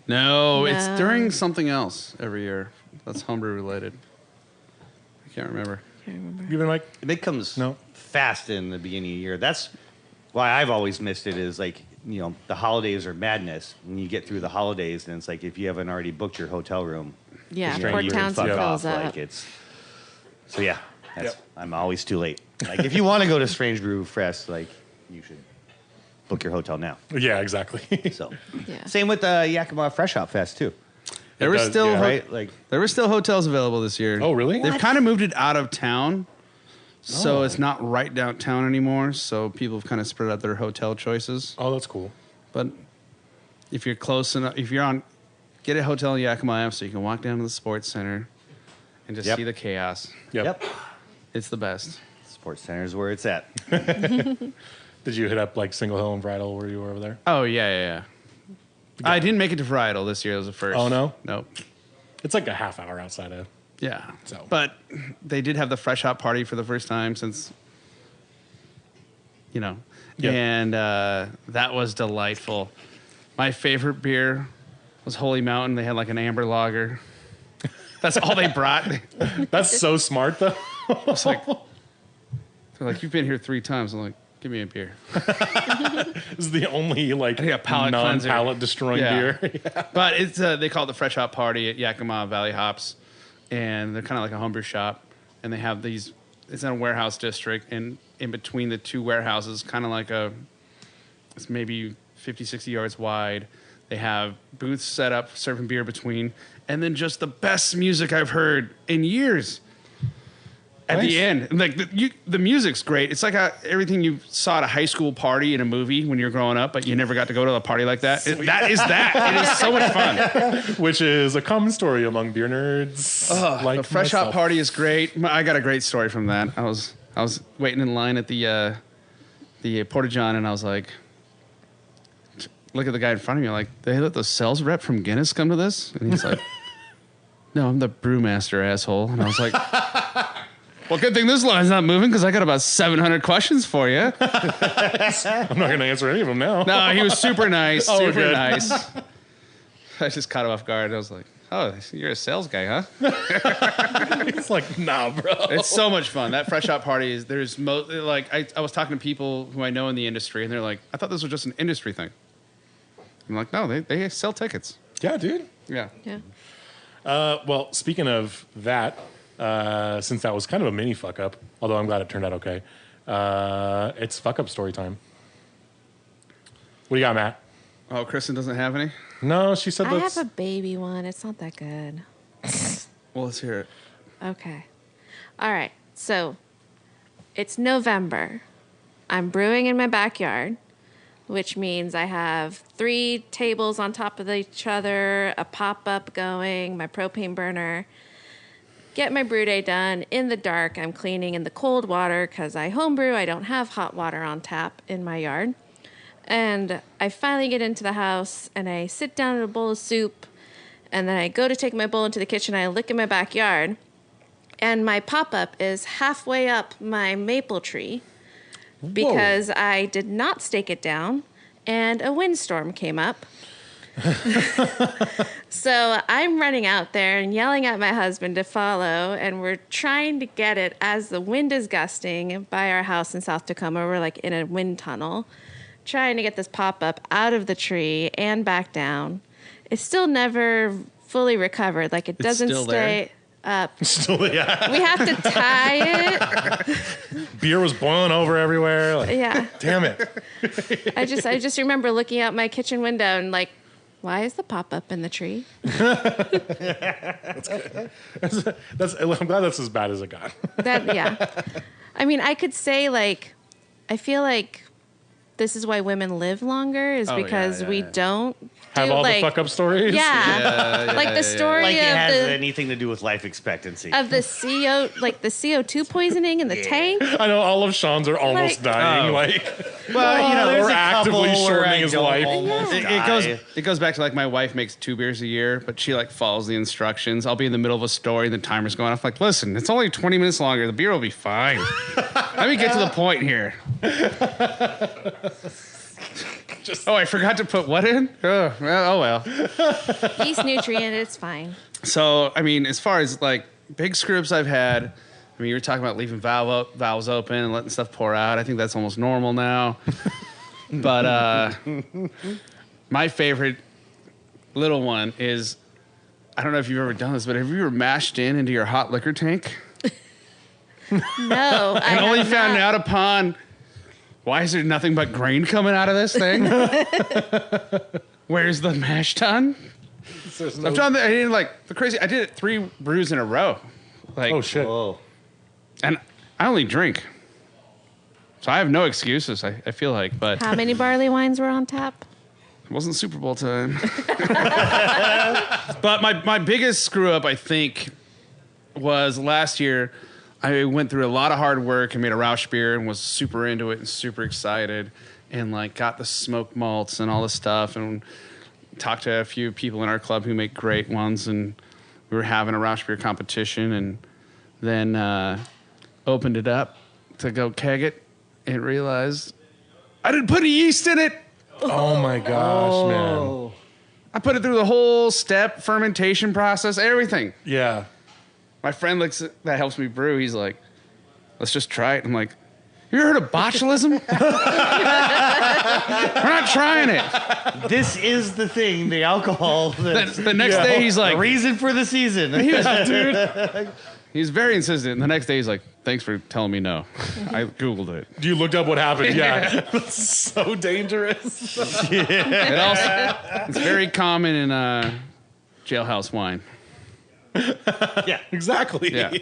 No, it's No. during something else every year. That's homebrew related. I can't remember. You been, Mike? It comes No. fast in the beginning of the year. That's why I've always missed it, is like the holidays are madness. When you get through the holidays, and it's like if you haven't already booked your hotel room, Yeah, you know, Port you can Townsend fuck fills off. up. Like I'm always too late. Like if you want to go to Strange Brew Fest, like you should book your hotel now. Yeah, exactly. So Yeah. same with the Yakima Fresh Hop Fest too. There were does, still yeah. Right? Like there were still hotels available this year. Oh, really? They've kind of moved it out of town, so it's not right downtown anymore. So people have kind of spread out their hotel choices. Oh, that's cool. But if you're close enough, get a hotel in Yakima Ave so you can walk down to the sports center and just Yep. see the chaos. Yep. It's the best. Sports Center is where it's at. Did you hit up like Single Hill and Bridal where you were over there? Oh yeah. I didn't make it to Varietal this year. It was the first. Oh, no? Nope. It's like a half hour outside of. Yeah. So. But they did have the fresh hop party for the first time since, Yeah. and that was delightful. My favorite beer was Holy Mountain. They had like an amber lager. That's all they brought. That's so smart, though. It's like, they're like, you've been here 3 times. I'm like, give me a beer. This is the only like think a palate cleanser. non-palate destroying Yeah. beer. But it's they call it the Fresh Hop Party at Yakima Valley Hops, and they're kind of like a homebrew shop, and they have these. It's in a warehouse district, and in between the 2 warehouses, kind of like it's maybe 50, 60 yards wide. They have booths set up serving beer between, and then just the best music I've heard in years. At Nice. the end, like the music's great. It's like everything you saw at a high school party in a movie when you were growing up, but you never got to go to a party like that. That is that. It is so much fun. Which is a common story among beer nerds. The Fresh Hop Party is great. I got a great story from that. I was waiting in line at the Porta John, and I was like, look at the guy in front of me, like, they let the sales rep from Guinness come to this? And he's like, no, I'm the brewmaster, asshole. And I was like, well, good thing this line's not moving because I got about 700 questions for you. I'm not going to answer any of them now. No, he was super nice. Oh, Super good. nice. I just caught him off guard. I was like, oh, you're a sales guy, huh? It's like, nah, bro. It's so much fun. That Fresh Hop Party is, I was talking to people who I know in the industry, and they're like, I thought this was just an industry thing. I'm like, no, they sell tickets. Yeah, dude. Yeah. Yeah. Well, speaking of that, since that was kind of a mini fuck up, although I'm glad it turned out okay, it's fuck up story time. What do you got, Matt? Oh, Krysten doesn't have any? No, she said I that's. have a baby one. It's not that good. Well, let's hear it. Okay. All right. So it's November. I'm brewing in my backyard, which means I have 3 tables on top of each other, a pop-up going, my propane burner. Get my brew day done in the dark. I'm cleaning in the cold water because I homebrew. I don't have hot water on tap in my yard. And I finally get into the house and I sit down in a bowl of soup, and then I go to take my bowl into the kitchen. I look in my backyard, and my pop-up is halfway up my maple tree because I did not stake it down, and a windstorm came up. So I'm running out there and yelling at my husband to follow, and we're trying to get it as the wind is gusting by our house in South Tacoma. We're like in a wind tunnel, trying to get this pop-up out of the tree and back down. It's still never fully recovered. Like it doesn't still stay up. Still, yeah. We have to tie it. Beer was boiling over everywhere. Like, Yeah. damn it. I just remember looking out my kitchen window and like, why is the pop-up in the tree? I'm glad that's as bad as it got. Yeah. I mean, I could say like, I feel like this is why women live longer is because we don't Have do, all like, the fuck up stories? Yeah. Like the story Like it of has the anything to do with life expectancy. of the CO2 poisoning in the tank. I know all of Sean's are almost Like- dying. Oh. Like, Well, we're actively shortening his life. It goes back to like my wife makes 2 beers a year, but she like follows the instructions. I'll be in the middle of a story, the timer's going off. Like, listen, it's only 20 minutes longer. The beer will be fine. Let me get to the point here. I forgot to put what in? Oh well. Yeast nutrient, it's fine. So, I mean, as far as like big screw-ups I've had, I mean, you were talking about leaving valves open and letting stuff pour out. I think that's almost normal now. But my favorite little one is, I don't know if you've ever done this, but have you ever mashed into your hot liquor tank? No, And only found out upon, why is there nothing but grain coming out of this thing? Where's the mash tun? I've done that. I did like the crazy. I did it 3 brews in a row. Like, Oh shit! Whoa. and I only drink, so I have no excuses. I feel like, but How many barley wines were on tap? it wasn't Super Bowl time. But my biggest screw up, I think, was last year. I went through a lot of hard work and made a Rausch beer and was super into it and super excited and like got the smoked malts and all this stuff and talked to a few people in our club who make great ones, and we were having a Rausch beer competition, and then opened it up to go keg it and realized I didn't put any yeast in it. Oh my gosh, man! I put it through the whole step, fermentation process, everything. Yeah. My friend that helps me brew. He's like, let's just try it. I'm like, you ever heard of botulism? We're not trying it. This is the thing, the alcohol. The next day, he's like, the reason for the season. he's very insistent. The next day, he's like, thanks for telling me no. I Googled it. You looked up what happened. Yeah. That's so dangerous. It's very common in jailhouse wine. Yeah. Exactly. Yeah.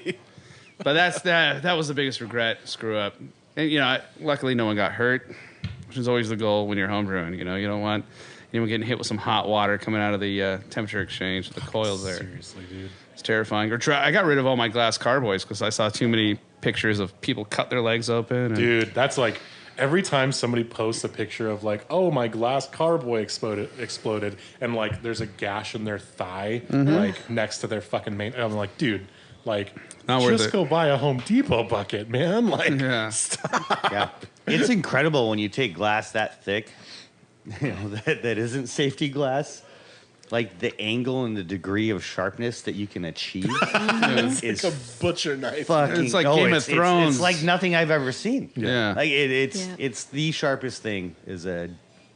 But that was the biggest screw up. And, luckily no one got hurt, which is always the goal when you're homebrewing. You don't want anyone getting hit with some hot water coming out of the temperature exchange, the coils there. Seriously, dude. It's terrifying. I got rid of all my glass carboys because I saw too many pictures of people cut their legs open. And Dude, that's like every time somebody posts a picture of like, oh, my glass carboy exploded, and like there's a gash in their thigh, like next to their fucking main. I'm like, dude, like, Not worth just it. go buy a Home Depot bucket, man. Like, Yeah. stop. Yeah. It's incredible when you take glass that thick, that isn't safety glass. Like the angle and the degree of sharpness that you can achieve is It's a butcher knife. fucking. It's like Game of Thrones. It's like nothing I've ever seen. Yeah. Like it's Yeah. it's the sharpest thing is a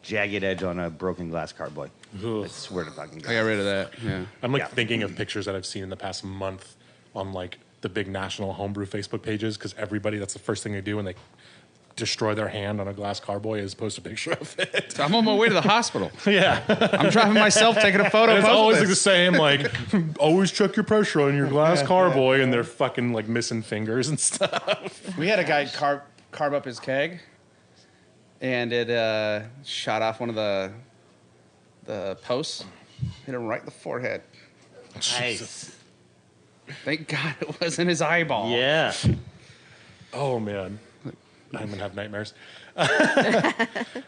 jagged edge on a broken glass carboy. Ugh. I swear to fucking God. I got rid of that. Yeah. I'm like Yeah. thinking of pictures that I've seen in the past month on like the big national homebrew Facebook pages, because everybody, that's the first thing they do when they destroy their hand on a glass carboy is post a picture of it. I'm on my way to the hospital. Yeah. I'm driving myself taking a photo. And it's of always this. like the same, like, always check your pressure on your glass carboy, and they're fucking like missing fingers and stuff. We had a guy carve up his keg, and it shot off one of the posts, hit him right in the forehead. Nice. Thank God it wasn't his eyeball. Yeah. Oh man, I'm gonna have nightmares.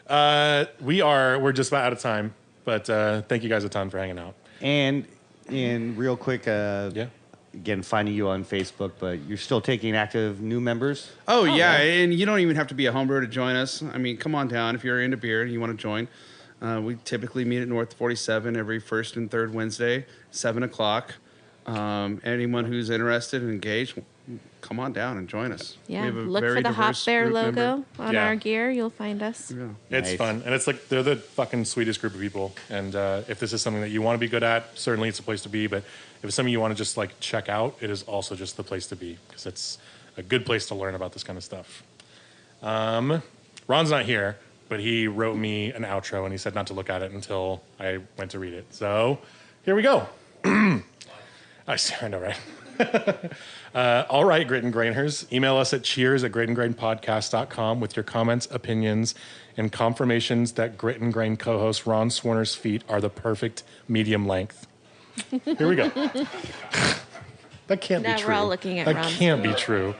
We're just about out of time, but thank you guys a ton for hanging out. And real quick, Yeah. again, finding you on Facebook, but you're still taking active new members. Oh, yeah, and you don't even have to be a homebrewer to join us. I mean, come on down if you're into beer and you want to join. We typically meet at North 47 every first and third Wednesday, 7 o'clock. Anyone who's interested and engaged, come on down and join us. Yeah, We have a look very for the Hop diverse Bear group logo member. on Yeah. our gear. You'll find us. Yeah. It's Nice. fun, and it's like they're the fucking sweetest group of people. And if this is something that you want to be good at, certainly it's a place to be. But if it's something you want to just like check out, it is also just the place to be, because it's a good place to learn about this kind of stuff. Ron's not here, but he wrote me an outro, and he said not to look at it until I went to read it. So here we go. I know, right? All right, Grit and Grainers. Email us at cheers@gritandgrainpodcast.com with your comments, opinions, and confirmations that Grit and Grain co-host Ron Swarner's feet are the perfect medium length. Here we go. That can't Now be we're true. all looking at that Ron's can't be true.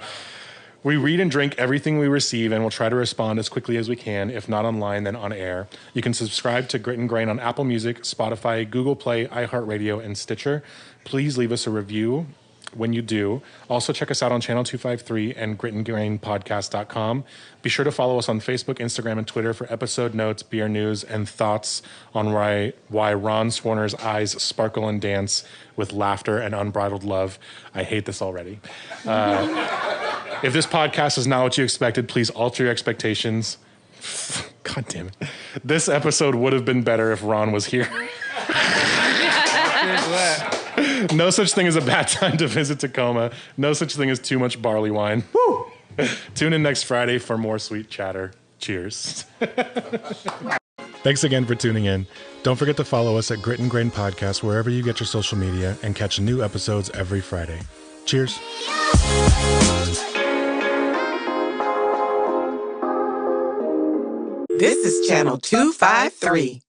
We read and drink everything we receive, and we'll try to respond as quickly as we can. If not online, then on air. You can subscribe to Grit and Grain on Apple Music, Spotify, Google Play, iHeartRadio, and Stitcher. Please leave us a review when you do. Also, check us out on Channel 253 and gritandgrainpodcast.com. Be sure to follow us on Facebook, Instagram, and Twitter for episode notes, beer news, and thoughts on why Ron Swarner's eyes sparkle and dance with laughter and unbridled love. I hate this already. If this podcast is not what you expected, please alter your expectations. God damn it. This episode would have been better if Ron was here. No such thing as a bad time to visit Tacoma. No such thing as too much barley wine. Woo! Tune in next Friday for more sweet chatter. Cheers. Thanks again for tuning in. Don't forget to follow us at Grit and Grain Podcast wherever you get your social media and catch new episodes every Friday. Cheers. This is Channel 253.